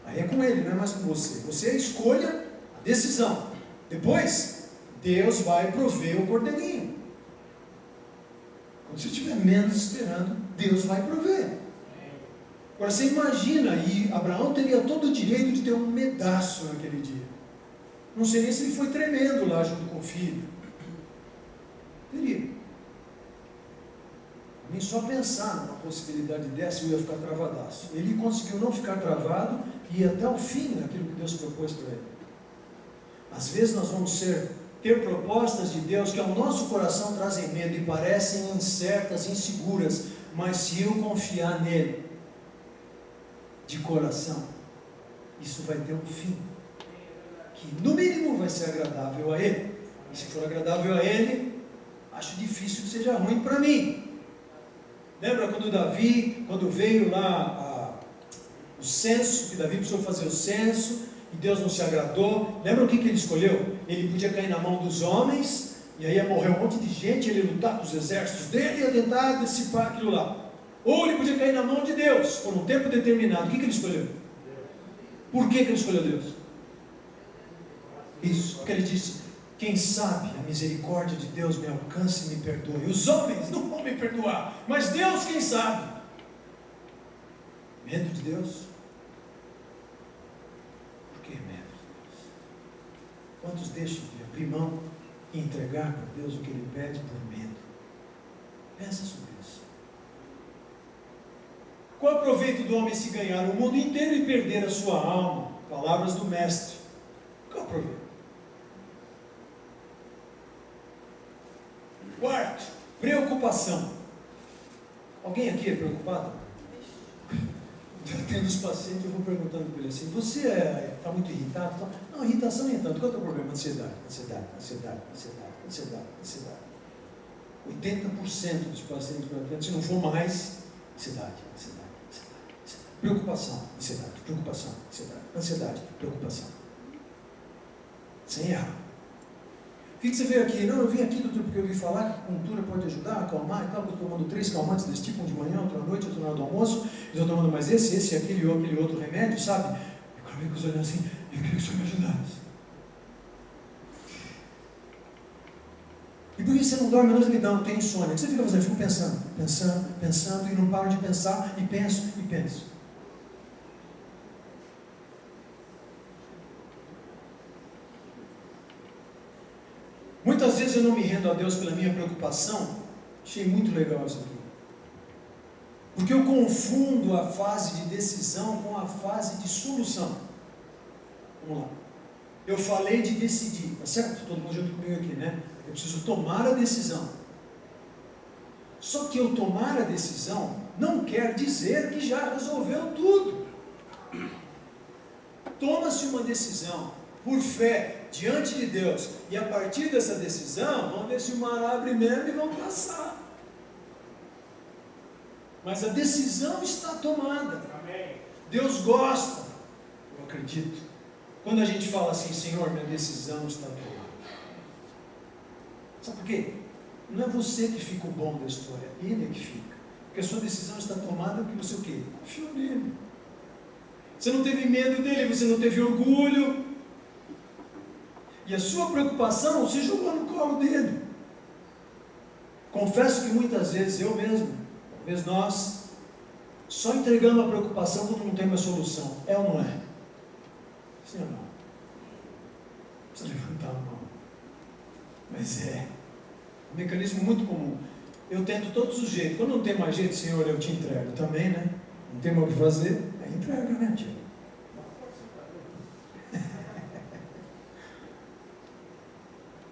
Aí é com Ele, não é mais com você. Você escolha a decisão. Depois, Deus vai prover o cordeirinho. Quando você estiver menos esperando, Deus vai prover. Agora você imagina, e Abraão teria todo o direito de ter um pedaço naquele dia. Não sei nem se ele foi tremendo lá junto com o filho. Teria. Nem só pensar numa possibilidade dessa eu ia ficar travadaço. Ele conseguiu não ficar travado e ir até o fim naquilo que Deus propôs para ele. Às vezes nós vamos ter propostas de Deus que ao nosso coração trazem medo e parecem incertas, inseguras, mas se eu confiar nele, de coração, isso vai ter um fim, que no mínimo vai ser agradável a Ele, e se for agradável a Ele, acho difícil que seja ruim para mim. Lembra quando Davi, quando veio lá o censo, que Davi precisou fazer o censo, e Deus não se agradou, lembra o que ele escolheu? Ele podia cair na mão dos homens, e aí ia morrer um monte de gente, ele ia lutar com os exércitos dele, ia tentar dissipar aquilo lá. Ou ele podia cair na mão de Deus, por um tempo determinado. O que ele escolheu? Por que ele escolheu Deus? Isso, porque ele disse, quem sabe a misericórdia de Deus me alcance e me perdoe. Os homens não vão me perdoar, mas Deus quem sabe. Medo de Deus? Por que medo de Deus? Quantos deixam de abrir mão e entregar para Deus o que Ele pede por medo? Pensa sobre isso. Qual o proveito do homem se ganhar o mundo inteiro e perder a sua alma? Palavras do Mestre. Qual o proveito? Quarto, preocupação. Alguém aqui é preocupado? Tendo os pacientes, eu vou perguntando para ele assim, você está muito irritado? Não, irritação nem tanto. Qual é o teu problema? Ansiedade. 80% dos pacientes que eu atendo, se não for mais, ansiedade. Preocupação, ansiedade, preocupação. Sem errar. O que você veio aqui? Não, eu vim aqui, doutor, porque eu ouvi falar que a acupuntura pode ajudar a acalmar e tal, eu estou tomando 3 calmantes desse tipo, um de manhã, outro à noite, outro na hora do almoço, eu estou tomando mais esse, aquele outro remédio, sabe? Eu quero ver com os olhos assim, eu queria que o senhor me ajudasse. E por que você não dorme à noite? Não, tem insônia. O que você fica fazendo? Eu fico pensando, e não paro de pensar, e penso. Muitas vezes eu não me rendo a Deus pela minha preocupação. Achei muito legal isso aqui. Porque eu confundo a fase de decisão com a fase de solução. Vamos lá. Eu falei de decidir, tá certo? Todo mundo junto comigo aqui, né? Eu preciso tomar a decisão. Só que eu tomar a decisão não quer dizer que já resolveu tudo. Toma-se uma decisão por fé, diante de Deus, e a partir dessa decisão, vamos ver se o mar abre mesmo e vão passar. Mas a decisão está tomada. Amém. Deus gosta, eu acredito, quando a gente fala assim, Senhor, minha decisão está tomada. Sabe por quê? Não é você que fica o bom da história, Ele é que fica. Porque a sua decisão está tomada porque você o quê? Confiou nele. Você não teve medo dele, você não teve orgulho. E a sua preocupação se jogou no colo dele. Confesso que muitas vezes eu mesmo, talvez nós, só entregamos a preocupação quando não tem uma solução. É ou não é? Sim ou não? Precisa levantar a mão. Mas é um mecanismo muito comum. Eu tento todos os jeitos. Quando não tem mais jeito, Senhor, eu te entrego também, né? Não tem mais o que fazer, é entrega, né, tio?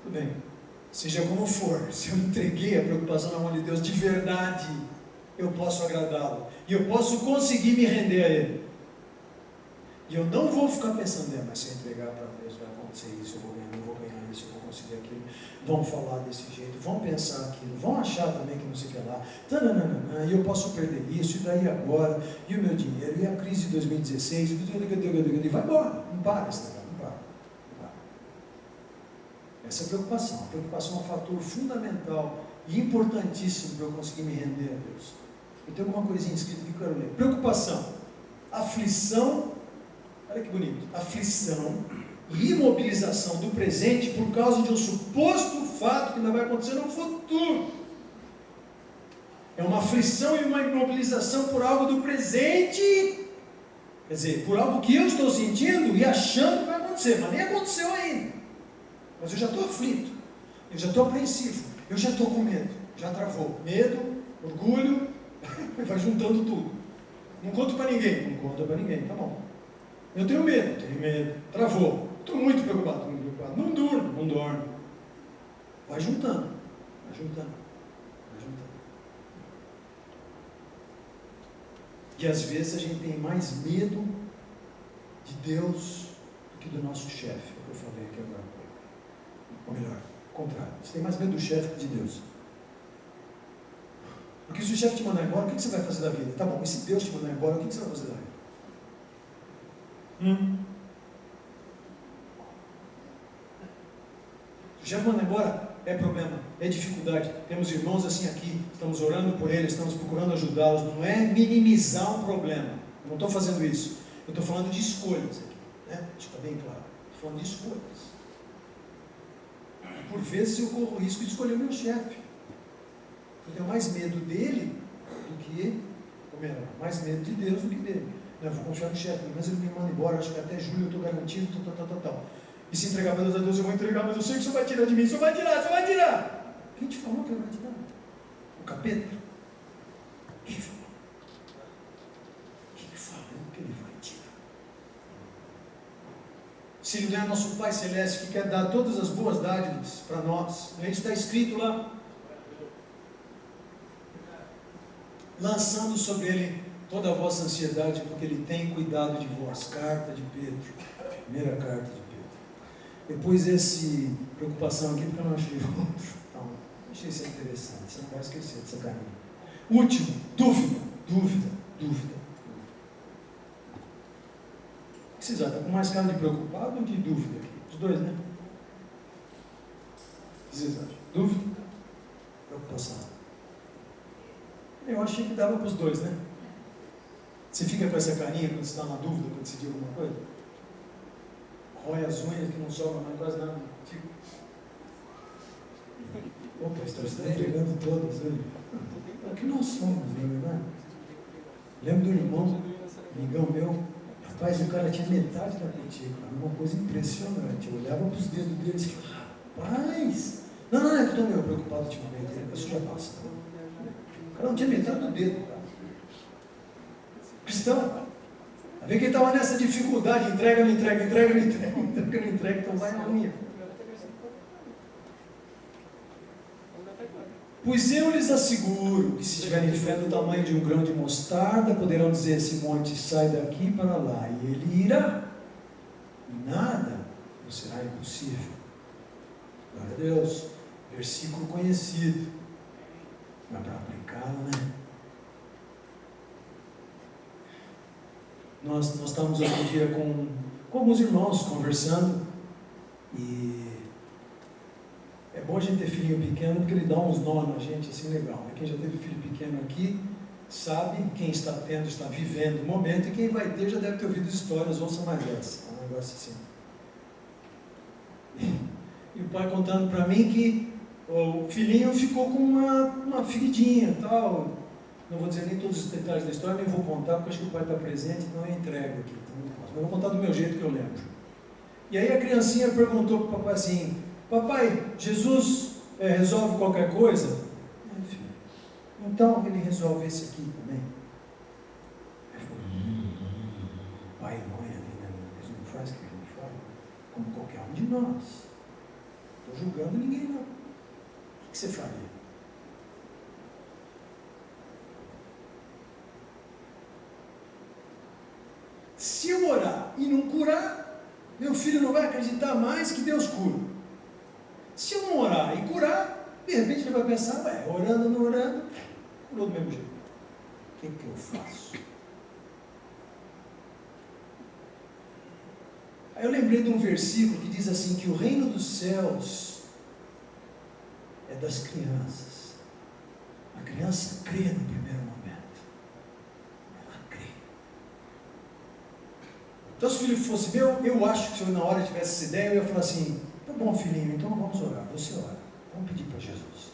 Tudo bem. Seja como for, se eu entreguei a preocupação na mão de Deus de verdade, eu posso agradá-lo. E eu posso conseguir me render a Ele. E eu não vou ficar pensando, mas se eu entregar para Deus vai acontecer isso, eu vou ganhar, não vou ganhar isso, eu vou conseguir aquilo. Vão falar desse jeito, vão pensar aquilo, vão achar também que não sei o que lá. E eu posso perder isso, e daí agora, e o meu dinheiro, e a crise de 2016, e vai embora, não para esse negócio, não para. Essa é a preocupação. A preocupação é um fator fundamental e importantíssimo para eu conseguir me render a Deus. Eu tenho alguma coisinha escrita que eu quero ler. Preocupação, aflição, olha que bonito, aflição e imobilização do presente por causa de um suposto fato que ainda vai acontecer no futuro. É uma aflição e uma imobilização por algo do presente, quer dizer, por algo que eu estou sentindo e achando que vai acontecer, mas nem aconteceu ainda. Mas eu já estou aflito, eu já estou apreensivo, eu já estou com medo, já travou. Medo, orgulho, vai juntando tudo. Não conto para ninguém, não conta para ninguém, tá bom. Eu tenho medo, travou. Estou muito preocupado, não durmo, não dorme. Vai juntando, vai juntando, vai juntando. E às vezes a gente tem mais medo de Deus do que do nosso chefe, é o que eu falei aqui agora. Ou melhor, o contrário, você tem mais medo do chefe que de Deus. Porque se o chefe te mandar embora, o que você vai fazer da vida? Tá bom, e se Deus te mandar embora, o que você vai fazer da vida? Se o chefe mandar embora, é problema, é dificuldade. Temos irmãos assim aqui, estamos orando por eles, estamos procurando ajudá-los. Não é minimizar um problema. Eu não estou fazendo isso. Eu estou falando de escolhas aqui, né? Isso está bem claro. Estou falando de escolhas. Por vezes eu corro o risco de escolher o meu chefe. Eu tenho mais medo dele do que, ou melhor, mais medo de Deus do que dele. Eu vou confiar no chefe, mas ele me manda embora, acho que até julho eu estou garantido, tal. E se entregar para Deus, eu vou entregar, mas eu sei que o Senhor vai tirar de mim, o Senhor vai tirar. Quem te falou que ele vai tirar? O capeta? Quem falou? Quem falou que ele vai tirar? Se ele não é nosso Pai Celeste que quer dar todas as boas dádivas para nós, a gente está escrito lá, lançando sobre ele toda a vossa ansiedade, porque ele tem cuidado de vós. Carta de Pedro, primeira carta de Pedro. Depois esse preocupação aqui, porque eu não achei outro. Então, achei isso interessante, você não vai esquecer dessa carinha. Último, dúvida. O que vocês acham? Está com mais cara de preocupado ou de dúvida aqui? Os dois, né? O que vocês acham? Dúvida? Preocupação. Eu achei que dava para os dois, né? Você fica com essa carinha quando você está na dúvida, quando decidir alguma coisa? Rói as unhas que não sobra mais quase nada. Tipo. Opa, estou entregando todas. É o que nós somos, não é verdade? Lembro do irmão, amigão meu, rapaz, o cara tinha metade da cutícula, uma coisa impressionante. Eu olhava para os dedos dele e falava, rapaz, não, é que estou meio preocupado ultimamente, isso já passa. O cara não tinha metade do dedo, cara. Cristão, a ver que ele estava nessa dificuldade, entrega, não entrega, então vai na unha. Pois eu lhes asseguro que se tiverem fé do tamanho de um grão de mostarda, poderão dizer a esse monte, sai daqui para lá, e ele irá. E nada não será impossível. Glória a Deus. Versículo conhecido. Mas para aplicá-lo, né? Nós estávamos aqui um dia com alguns irmãos conversando, e é bom a gente ter filhinho pequeno, porque ele dá uns nós na gente, assim, legal. Quem já teve filho pequeno aqui, sabe, quem está tendo, está vivendo o momento, e quem vai ter já deve ter ouvido histórias, ouça mais essa. É um negócio assim. E o pai contando para mim que o filhinho ficou com uma feridinha e tal. Não vou dizer nem todos os detalhes da história, nem vou contar, porque acho que o pai está presente, então eu entrego aqui. Então não posso. Mas vou contar do meu jeito que eu lembro. E aí a criancinha perguntou para o papai assim: papai, Jesus resolve qualquer coisa? Filho, então ele resolve esse aqui também. Aí ficou, pai e mãe ali, né? Eles não fazem o que a gente fala, como qualquer um de nós. Não estou julgando ninguém, não. O que você faria? Se eu orar e não curar, meu filho não vai acreditar mais que Deus cura. Se eu não orar e curar, de repente ele vai pensar, orando ou não orando, curou do mesmo jeito. O que eu faço? Aí eu lembrei de um versículo que diz assim, que o reino dos céus é das crianças. A criança crê no primeiro momento. Ela crê. Então se o filho fosse meu, eu acho que se eu na hora tivesse essa ideia, eu ia falar assim, tá bom filhinho, então vamos orar, você ora. Vamos pedir para Jesus.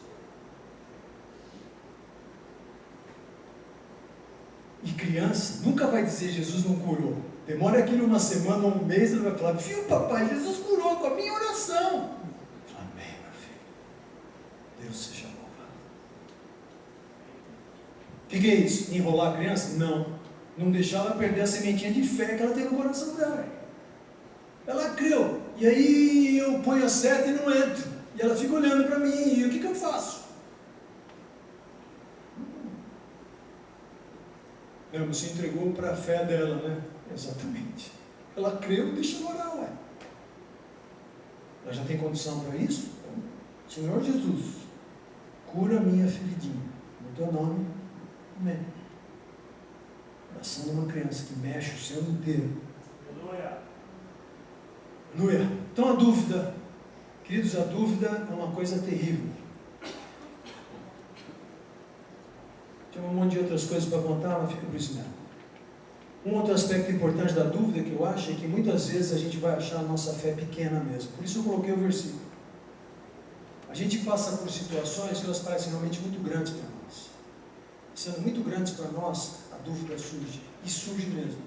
E criança nunca vai dizer Jesus não curou. Demora aquilo uma semana ou um mês, ele vai falar, viu papai, Jesus curou com a minha oração. Amém, meu filho. Deus seja louvado. O que é isso? Enrolar a criança? Não. Não deixar ela perder a sementinha de fé que ela tem no coração dela. Ela creu. E aí eu ponho a seta e não entro. E ela fica olhando para mim. E o que eu faço? Não, você entregou para a fé dela, né? Exatamente. Ela creu, deixa ela orar, ué. Ela já tem condição para isso? Então, Senhor Jesus, cura minha feridinha. No teu nome, amém. Oração de uma criança que mexe o céu inteiro. Aleluia. Então a dúvida, queridos, a dúvida é uma coisa terrível. Tinha um monte de outras coisas para contar, mas fica por isso mesmo. Um outro aspecto importante da dúvida que eu acho é que muitas vezes a gente vai achar a nossa fé pequena mesmo. Por isso eu coloquei o versículo. A gente passa por situações que elas parecem realmente muito grandes para nós. Sendo muito grandes para nós, a dúvida surge. E surge mesmo.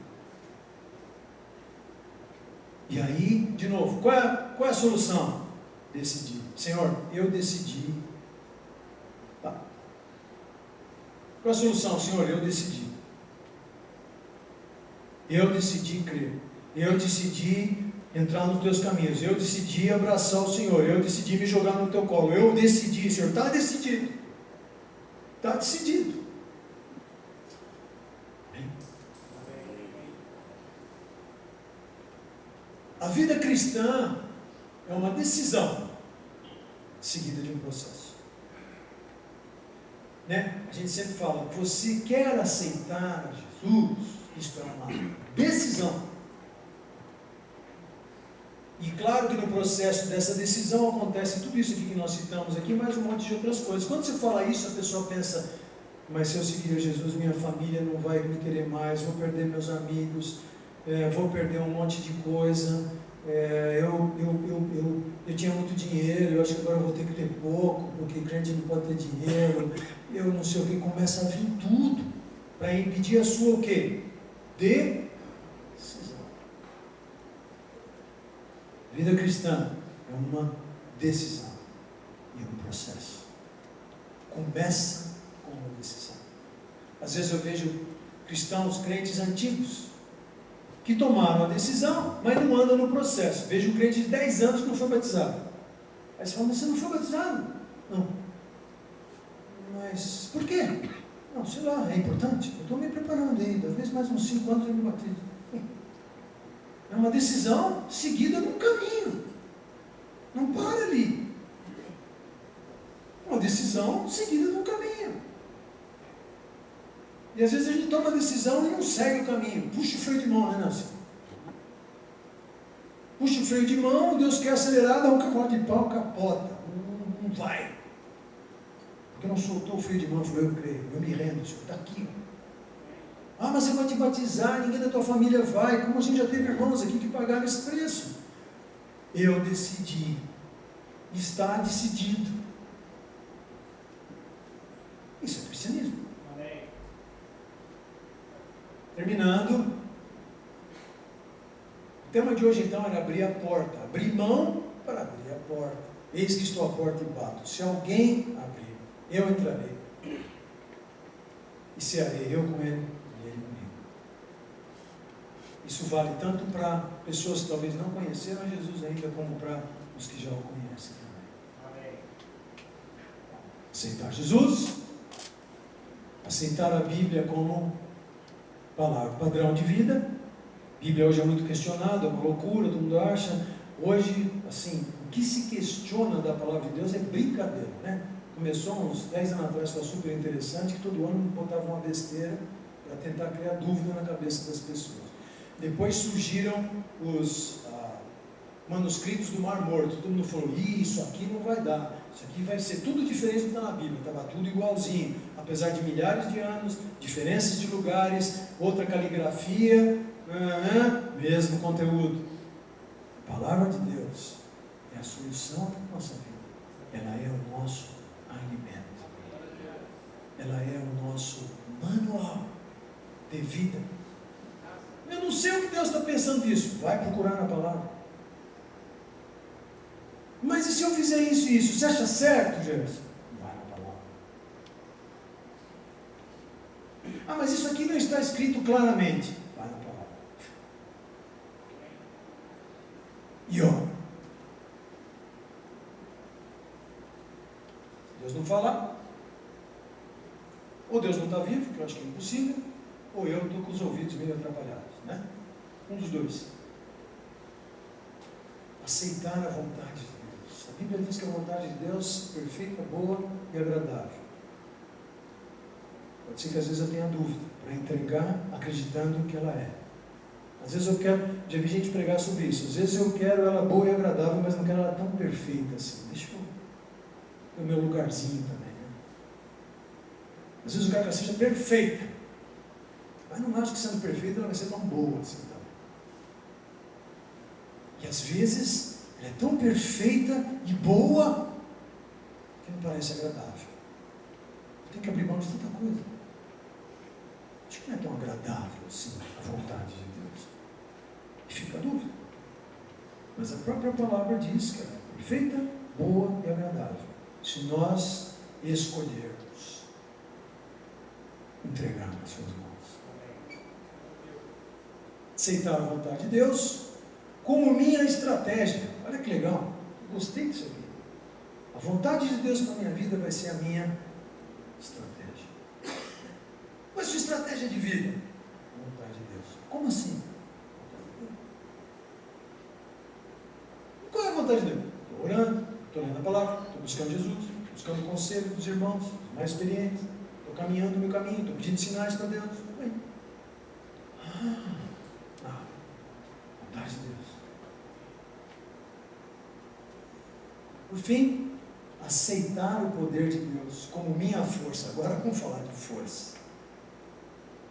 E aí, de novo, qual é a solução? Decidir. Senhor, eu decidi. Tá. Qual é a solução? Senhor, eu decidi. Eu decidi crer. Eu decidi entrar nos teus caminhos. Eu decidi abraçar o Senhor. Eu decidi me jogar no teu colo. Eu decidi, Senhor. Está decidido. Está decidido. A vida cristã é uma decisão seguida de um processo. Né? A gente sempre fala, você quer aceitar Jesus? Isto é uma decisão. E claro que no processo dessa decisão acontece tudo isso aqui que nós citamos aqui, mais um monte de outras coisas. Quando você fala isso, a pessoa pensa, mas se eu seguir a Jesus, minha família não vai me querer mais, vou perder meus amigos, vou perder um monte de coisa, eu tinha muito dinheiro, eu acho que agora eu vou ter que ter pouco, porque crente não pode ter dinheiro, eu não sei o que, começa a vir tudo para impedir a sua o quê? Decisão. Vida cristã é uma decisão e um processo. Começa com uma decisão. Às vezes eu vejo cristãos, crentes antigos, que tomaram a decisão, mas não andam no processo. Vejo um crente de 10 anos que não foi batizado. Aí você fala, mas você não foi batizado? Não. Mas por quê? Não, sei lá, é importante. Eu estou me preparando aí, talvez mais uns 5 anos eu me batizo. É uma decisão seguida num caminho. Não para ali. É uma decisão seguida num caminho. E às vezes a gente toma a decisão e não segue o caminho. Puxa o freio de mão, né, Nelson? Puxa o freio de mão, Deus quer acelerar, dá um cavalo de pau, capota. Não vai. Porque não soltou o freio de mão e falou, eu creio, eu me rendo, Senhor, está aqui. Ah, mas você vai te batizar, ninguém da tua família vai. Como a gente já teve irmãos aqui que pagaram esse preço. Eu decidi. está decidido. Isso é cristianismo. Amém. Terminando, o tema de hoje então era abrir a porta, abrir mão para abrir a porta. Eis que estou à porta e bato. Se alguém abrir, eu entrarei e cearei, eu com ele e ele comigo. Isso vale tanto para pessoas que talvez não conheceram a Jesus ainda, como para os que já o conhecem também. Amém. Aceitar Jesus, aceitar a Bíblia como palavra padrão de vida. A Bíblia hoje é muito questionada, é uma loucura, todo mundo acha. Hoje, assim, o que se questiona da palavra de Deus é brincadeira, né? Começou uns 10 anos atrás, foi super interessante, que todo ano botava uma besteira para tentar criar dúvida na cabeça das pessoas. Depois surgiram os manuscritos do Mar Morto. Todo mundo falou, isso aqui não vai dar, isso aqui vai ser tudo diferente do que está na Bíblia. Estava tudo igualzinho, apesar de milhares de anos, diferenças de lugares, outra caligrafia, mesmo conteúdo. A palavra de Deus é a solução para a nossa vida. Ela é o nosso alimento. Ela é o nosso manual de vida. Eu não sei o que Deus está pensando disso. Vai procurar na palavra. Mas e se eu fizer isso e isso? Você acha certo, Gerson? Vai na palavra. Ah, mas isso aqui não está escrito claramente. Vai na palavra. E ora. Se Deus não falar, ou Deus não está vivo, que eu acho que é impossível, ou eu estou com os ouvidos meio atrapalhados, né? Um dos dois. Aceitar a vontade de Deus. A Bíblia diz que a vontade de Deus é perfeita, boa e agradável. Pode ser que às vezes eu tenha dúvida para entregar acreditando que ela é. Às vezes eu quero, já vi gente pregar sobre isso, às vezes eu quero ela boa e agradável, mas não quero ela tão perfeita assim. Deixa eu ter o meu lugarzinho também, né? Às vezes eu quero que ela seja perfeita, mas não acho que sendo perfeita ela vai ser tão boa assim. Não. E às vezes ela é tão perfeita e boa que não parece agradável. Eu tenho que abrir mão de tanta coisa. Acho que não é tão agradável assim a vontade de Deus. E fica a dúvida. Mas a própria palavra diz que ela é perfeita, boa e agradável. Se nós escolhermos entregar nas suas mãos. Aceitar a vontade de Deus como minha estratégia. Olha que legal. Eu gostei disso aqui. A vontade de Deus para a minha vida vai ser a minha estratégia. Mas sua estratégia de vida? A vontade de Deus. Como assim? Qual é a vontade de Deus? Estou orando, estou lendo a palavra, estou buscando Jesus, estou buscando o conselho dos irmãos mais experientes, estou caminhando no meu caminho, estou pedindo sinais para Deus. Bem. Vontade de Deus. Por fim, aceitar o poder de Deus como minha força. Agora vamos falar de força.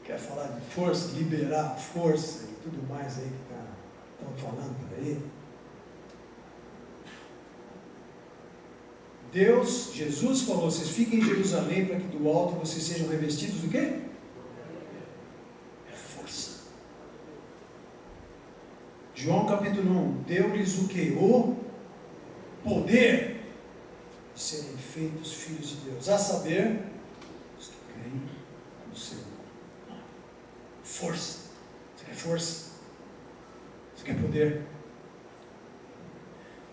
Quer falar de força, liberar a força e tudo mais aí que estão falando por aí? Deus, Jesus falou, vocês fiquem em Jerusalém para que do alto vocês sejam revestidos do quê? É força. João capítulo 1, deu-lhes o quê? O poder de serem feitos filhos de Deus, a saber, os que creem no seu nome. Força. Você quer força? Você quer poder?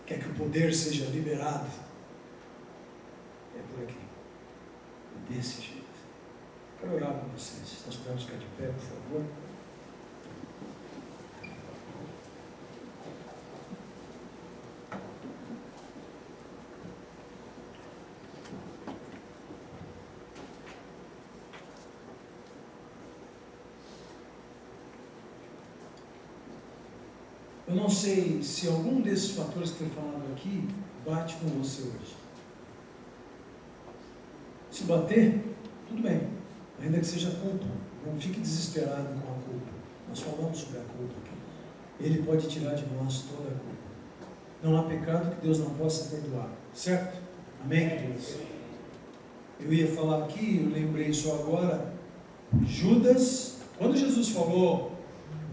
Quer que o poder seja liberado? É por aqui. É desse jeito. Quero orar com vocês. Nós podemos ficar de pé, por favor. Eu não sei se algum desses fatores que eu tenho falado aqui bate com você hoje. Se bater, tudo bem, ainda que seja culpa. Não fique desesperado com a culpa. Nós falamos sobre a culpa aqui. Ele pode tirar de nós toda a culpa. Não há pecado que Deus não possa perdoar. Certo? Amém, queridos? Eu ia falar aqui, eu lembrei só agora. Judas, quando Jesus falou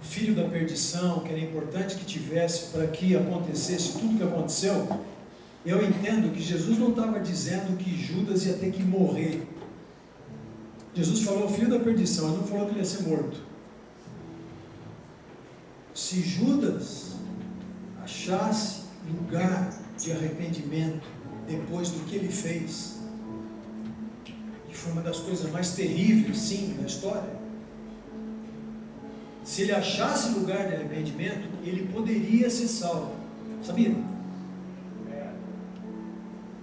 o filho da perdição, que era importante que tivesse para que acontecesse tudo que aconteceu, eu entendo que Jesus não estava dizendo que Judas ia ter que morrer. Jesus falou o filho da perdição, ele não falou que ele ia ser morto. Se Judas achasse lugar de arrependimento depois do que ele fez, que foi uma das coisas mais terríveis, sim, da história, se ele achasse lugar de arrependimento, ele poderia ser salvo. Sabia? Não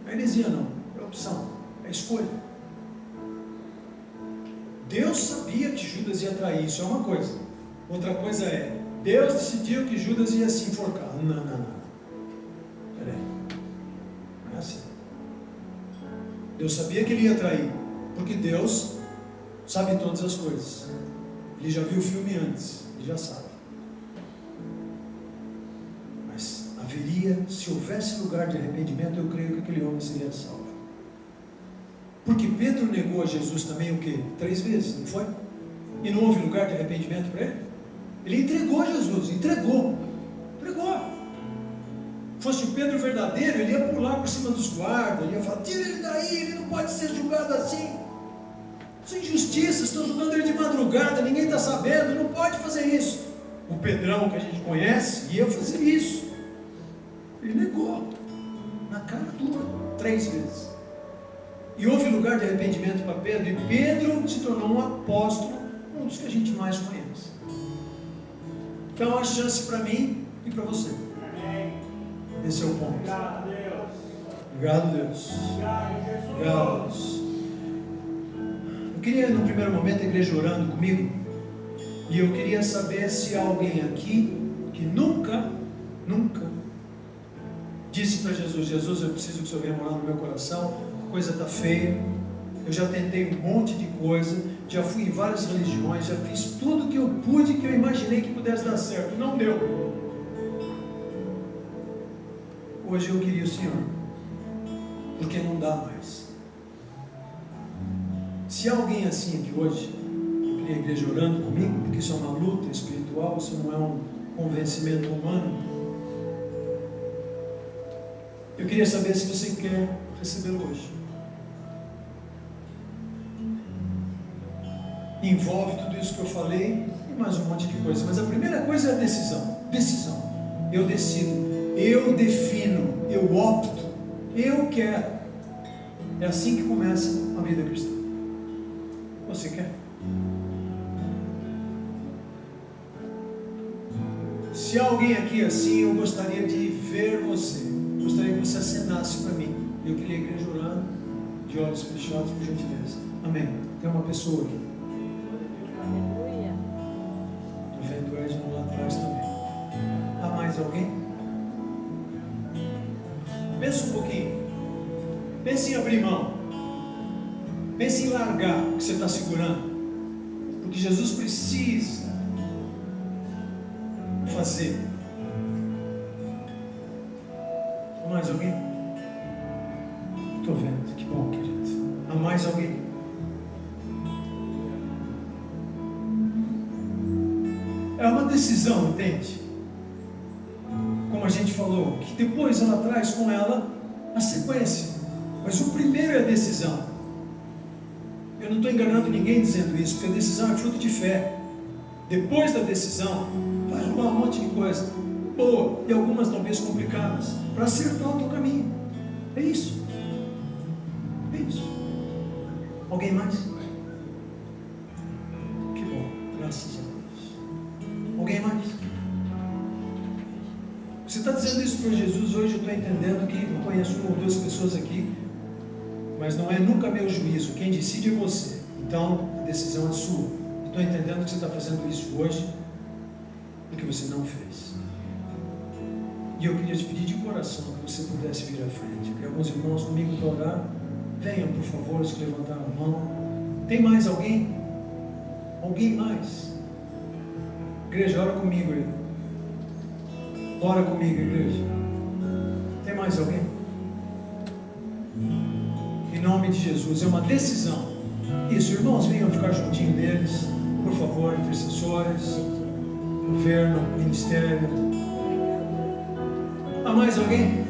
é heresia não, é opção, é escolha. Deus sabia que Judas ia trair, isso é uma coisa. Outra coisa é, Deus decidiu que Judas ia se enforcar. Não. Peraí. Não é assim. Deus sabia que ele ia trair, porque Deus sabe todas as coisas. Ele já viu o filme antes, ele já sabe. Mas haveria, se houvesse lugar de arrependimento, eu creio que aquele homem seria salvo. Porque Pedro negou a Jesus também o quê? 3 vezes, não foi? E não houve lugar de arrependimento para ele? Ele entregou Jesus, entregou. Fosse o Pedro verdadeiro, ele ia pular por cima dos guardas, ele ia falar, tira ele daí, ele não pode ser julgado assim. Isso é injustiça, estão julgando ele de madrugada, ninguém está sabendo, não pode fazer isso. O Pedrão que a gente conhece ia fazer isso. Ele negou, na cara dura, 3 vezes. E houve lugar de arrependimento para Pedro, e Pedro se tornou um apóstolo, um dos que a gente mais conhece. Então, a chance para mim e para você. Esse é o ponto. Obrigado, Deus. Obrigado, Deus. Obrigado, Jesus. Obrigado, Deus. Eu queria, no primeiro momento, a igreja orando comigo, e eu queria saber se há alguém aqui que nunca disse para Jesus, Jesus, eu preciso que o Senhor venha morar no meu coração, a coisa está feia, eu já tentei um monte de coisa, já fui em várias religiões, já fiz tudo que eu pude, que eu imaginei que pudesse dar certo, não deu. Hoje eu queria o Senhor, porque não dá mais. Se há alguém assim aqui hoje, eu queria a igreja orando comigo, porque isso é uma luta espiritual, isso não é um convencimento humano. Eu queria saber se você quer recebê-lo hoje. Envolve tudo isso que eu falei e mais um monte de coisa, mas a primeira coisa é a decisão. Eu decido, eu defino, eu opto, eu quero. É assim que começa a vida cristã. Você quer? Se há alguém aqui assim, eu gostaria de ver você. Gostaria que você acenasse para mim. Eu queria a igreja orando, de olhos fechados, por gentileza. Amém. Tem uma pessoa aqui. Aleluia. Estou vendo o Edson lá atrás também. Há mais alguém? Pensa um pouquinho. Pense em abrir mão. Pense em largar o que você está segurando. Porque Jesus precisa fazer. Há mais alguém? Estou vendo. Que bom, querido. Há mais alguém? É uma decisão, entende? Como a gente falou, que depois ela traz com ela a sequência. Mas o primeiro é a decisão. Eu não estou enganando ninguém dizendo isso, porque a decisão é fruto de fé. Depois da decisão, vai rolar um monte de coisa boa e algumas talvez complicadas para acertar o teu caminho. É isso. É isso. Alguém mais? Que bom, graças a Deus. Alguém mais? Você está dizendo isso para Jesus hoje, eu estou entendendo que eu conheço 1 ou 2 pessoas aqui, mas não é nunca meu juízo, quem decide é você. Então, a decisão é sua. Estou entendendo que você está fazendo isso hoje, porque você não fez. E eu queria te pedir de coração que você pudesse vir à frente. Tem alguns irmãos comigo para orar. Venham, por favor, se levantar a mão. Tem mais alguém? Alguém mais? Igreja, ora comigo aí. Ora comigo, igreja. mais alguém? Em nome de Jesus, é uma decisão. Isso, irmãos, venham ficar juntinho deles, por favor, intercessores, governo, ministério. Há mais alguém?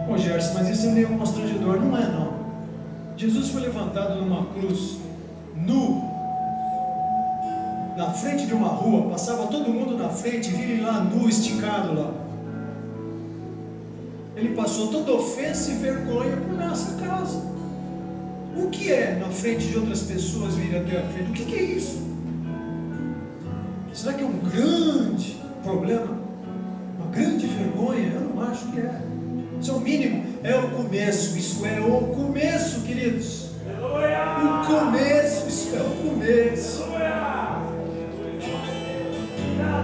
Ô Gerson, mas isso é meio constrangedor. Não é, não. Jesus foi levantado numa cruz, nu, na frente de uma rua, passava todo mundo na frente, vira ele lá nu, esticado lá. Ele passou toda ofensa e vergonha por nossa causa. O que é na frente de outras pessoas vir até a frente? O que é isso? Será que é um grande problema? Uma grande vergonha? Eu não acho que é. Isso é o mínimo, é o começo. Isso é o começo, queridos. O começo, isso é o começo.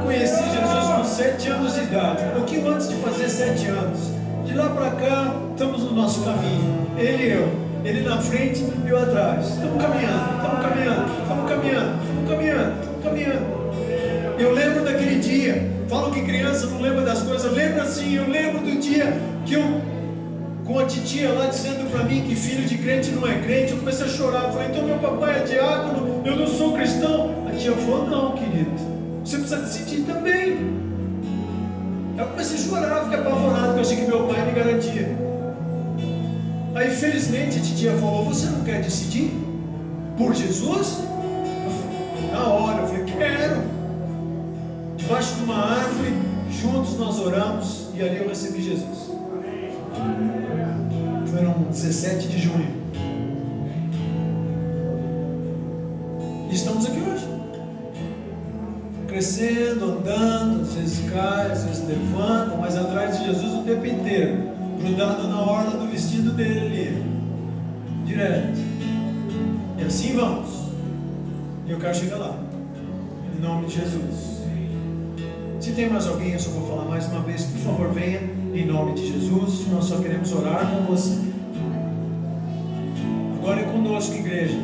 Conheci Jesus com 7 anos de idade, um pouquinho antes de fazer 7 anos. De lá para cá, estamos no nosso caminho. Ele e eu. Ele na frente e eu atrás. Estamos caminhando, estamos caminhando, estamos caminhando, estamos caminhando, estamos caminhando. Eu lembro daquele dia. Falo que criança não lembra das coisas. Lembro assim, eu lembro do dia que eu, com a titia lá dizendo para mim que filho de crente não é crente, eu comecei a chorar. Eu falei, então meu papai é diácono, eu não sou cristão. A tia falou, não, querido, você precisa decidir também. Eu comecei a chorar, fiquei apavorado, porque eu achei que meu pai me garantia. Aí felizmente a titia falou, você não quer decidir por Jesus? Na hora eu falei, quero. Debaixo de uma árvore, juntos nós oramos e ali eu recebi Jesus. Foram 17 de junho. E estamos aqui hoje. Crescendo, andando, às vezes cai, às vezes levanta, mas atrás de Jesus o tempo inteiro, grudado na orla do vestido dele ali, direto. E assim vamos. E eu quero chegar lá, em nome de Jesus. Se tem mais alguém, eu só vou falar mais uma vez, por favor, venha, em nome de Jesus. Nós só queremos orar com você. Agora é conosco, igreja.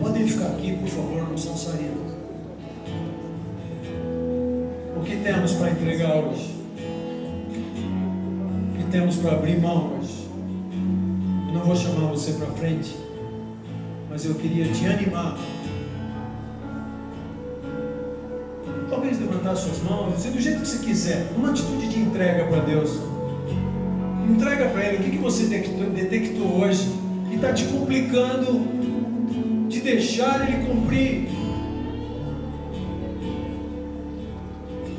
Podem ficar aqui, por favor, não precisam sair. O que temos para entregar hoje? O que temos para abrir mão hoje? Eu não vou chamar você para frente, mas eu queria te animar. Talvez levantar suas mãos, dizer do jeito que você quiser, uma atitude de entrega para Deus. Entrega para Ele o que você detectou hoje e está te complicando de deixar Ele cumprir.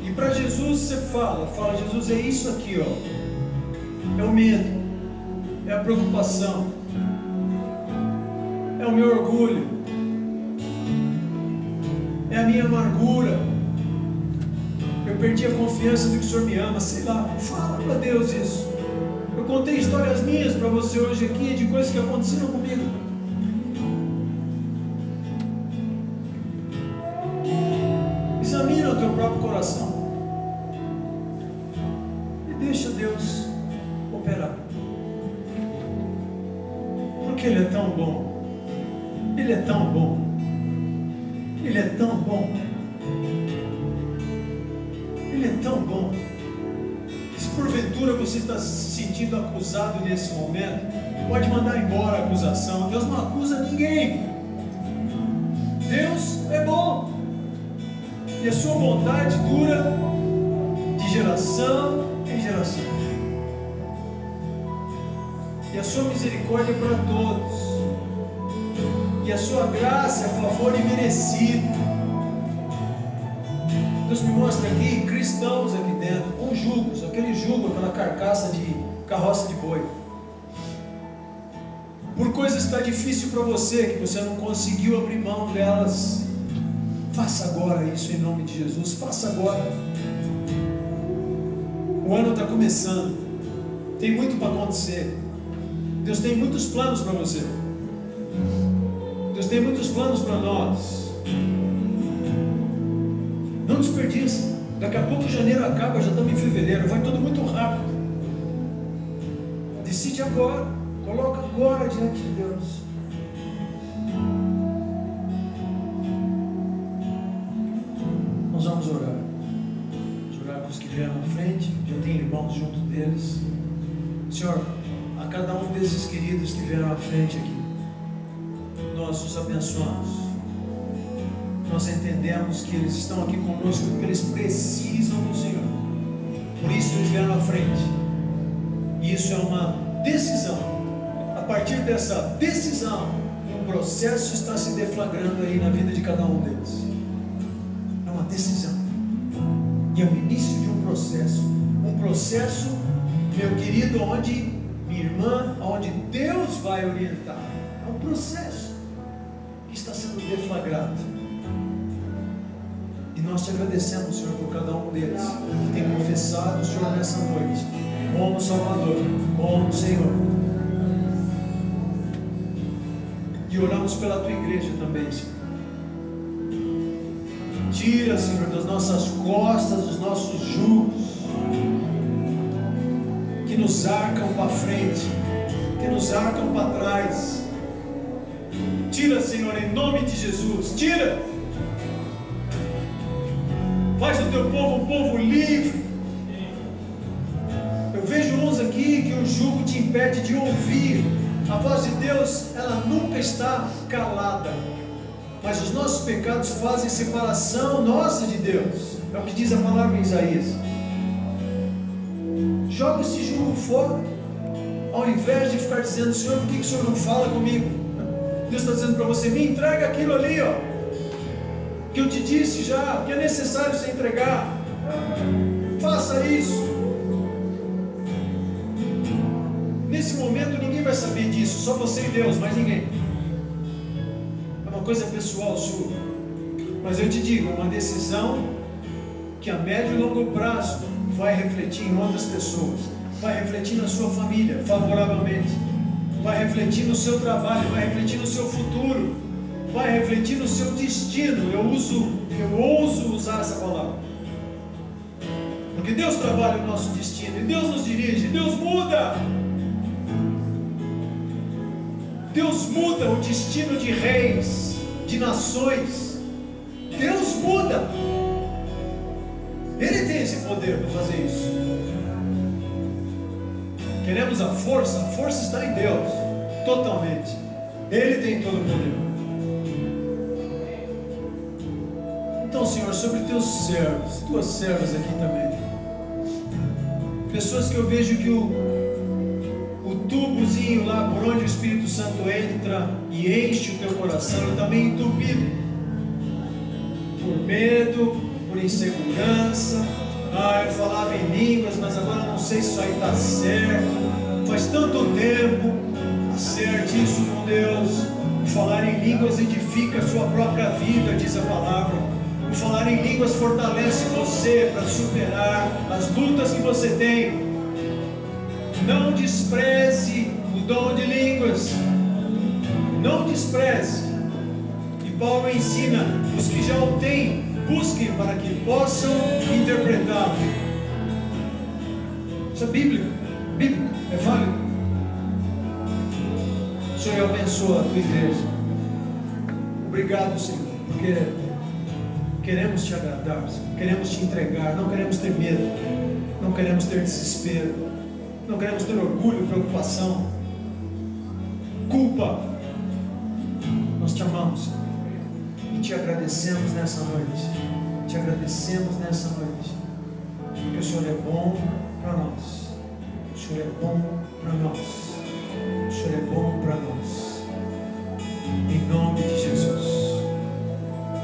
E para Jesus você fala, Jesus, é isso aqui, ó. É o medo, é a preocupação, é o meu orgulho, é a minha amargura. Eu perdi a confiança de que o Senhor me ama, sei lá, fala para Deus isso. Eu contei histórias minhas para você hoje aqui, de coisas que aconteceram comigo. Examina o teu próprio coração e deixa Deus operar, porque Ele é tão bom, Ele é tão bom, Ele é tão bom. Ele é tão bom. Se porventura você está se sentindo acusado nesse momento, pode mandar embora a acusação. Deus não acusa ninguém. Deus é bom. E a sua bondade dura de geração em geração. E a sua misericórdia é para todos. E a sua graça é a favor imerecido. Deus me mostra aqui cristãos aqui dentro, com jugos, aquele jugo, aquela carcaça de carroça de boi. Por coisas que está difícil para você, que você não conseguiu abrir mão delas, faça agora isso em nome de Jesus, faça agora. O ano está começando, tem muito para acontecer. Deus tem muitos planos para você. Deus tem muitos planos para nós. Não desperdiça. Daqui a pouco janeiro acaba, já estamos em fevereiro, vai tudo muito rápido. Decide agora, coloca agora diante de Deus. irmãos junto deles. Senhor, a cada um desses queridos que vieram à frente aqui, nós os abençoamos. Nós entendemos que eles estão aqui conosco porque eles precisam do Senhor. Por isso eles vieram à frente. E isso é uma decisão. A partir dessa decisão, um processo está se deflagrando aí na vida de cada um deles. É uma decisão. E é o início de um processo. Um processo, meu querido, onde, minha irmã, onde Deus vai orientar. É um processo que está sendo deflagrado. E nós te agradecemos, Senhor, por cada um deles que tem confessado o Senhor nessa noite, como Salvador, como Senhor. E oramos pela tua igreja também, Senhor. Tira, Senhor, das nossas costas os nossos jugos que nos arcam para frente, que nos arcam para trás. Tira, Senhor, em nome de Jesus. Tira. Faz do teu povo um povo livre. Eu vejo uns aqui que o jugo te impede de ouvir. A voz de Deus, ela nunca está calada. Mas os nossos pecados fazem separação nossa de Deus. É o que diz a palavra em Isaías. Joga esse jugo fora. Ao invés de ficar dizendo: Senhor, por que o Senhor não fala comigo? Deus está dizendo para você: me entrega aquilo ali, ó, que eu te disse já, que é necessário você entregar. Faça isso. Nesse momento ninguém vai saber disso, só você e Deus, mais ninguém. É uma coisa pessoal sua. Mas eu te digo, é uma decisão que a médio e longo prazo vai refletir em outras pessoas, vai refletir na sua família favoravelmente, vai refletir no seu trabalho, vai refletir no seu futuro, vai refletir no seu destino. Eu ouso usar essa palavra, porque Deus trabalha o nosso destino, e Deus nos dirige, Deus muda. Deus muda o destino de reis, de nações. Deus muda. Ele tem esse poder para fazer isso. Queremos a força está em Deus, totalmente. Ele tem todo o poder. Então, Senhor, sobre teus servos, tuas servas aqui também, pessoas que eu vejo que o tubozinho lá por onde o Espírito Santo entra e enche o teu coração, e também entupido por medo, por insegurança. Eu falava em línguas, mas agora não sei se isso aí está certo. Faz tanto tempo. Acerte isso com Deus. O falar em línguas edifica a sua própria vida, diz a palavra. O falar em línguas fortalece você para superar as lutas que você tem. Não despreze o dom de línguas. Não despreze. E Paulo ensina: os que já o têm, busquem para que possam interpretá-lo. Isso é bíblico, é válido. O Senhor abençoa a tua igreja. Obrigado, Senhor, porque queremos te agradar, Senhor. Queremos te entregar, não queremos ter medo, não queremos ter desespero, não queremos ter orgulho, preocupação, culpa. Nós te amamos, Senhor, e te agradecemos nessa noite. Te agradecemos nessa noite, porque o Senhor é bom para nós. O Senhor é bom para nós. O Senhor é bom para nós. Em nome de Jesus.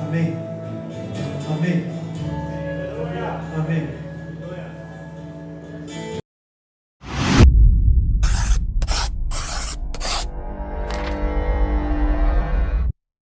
Amém. Amém. Amém.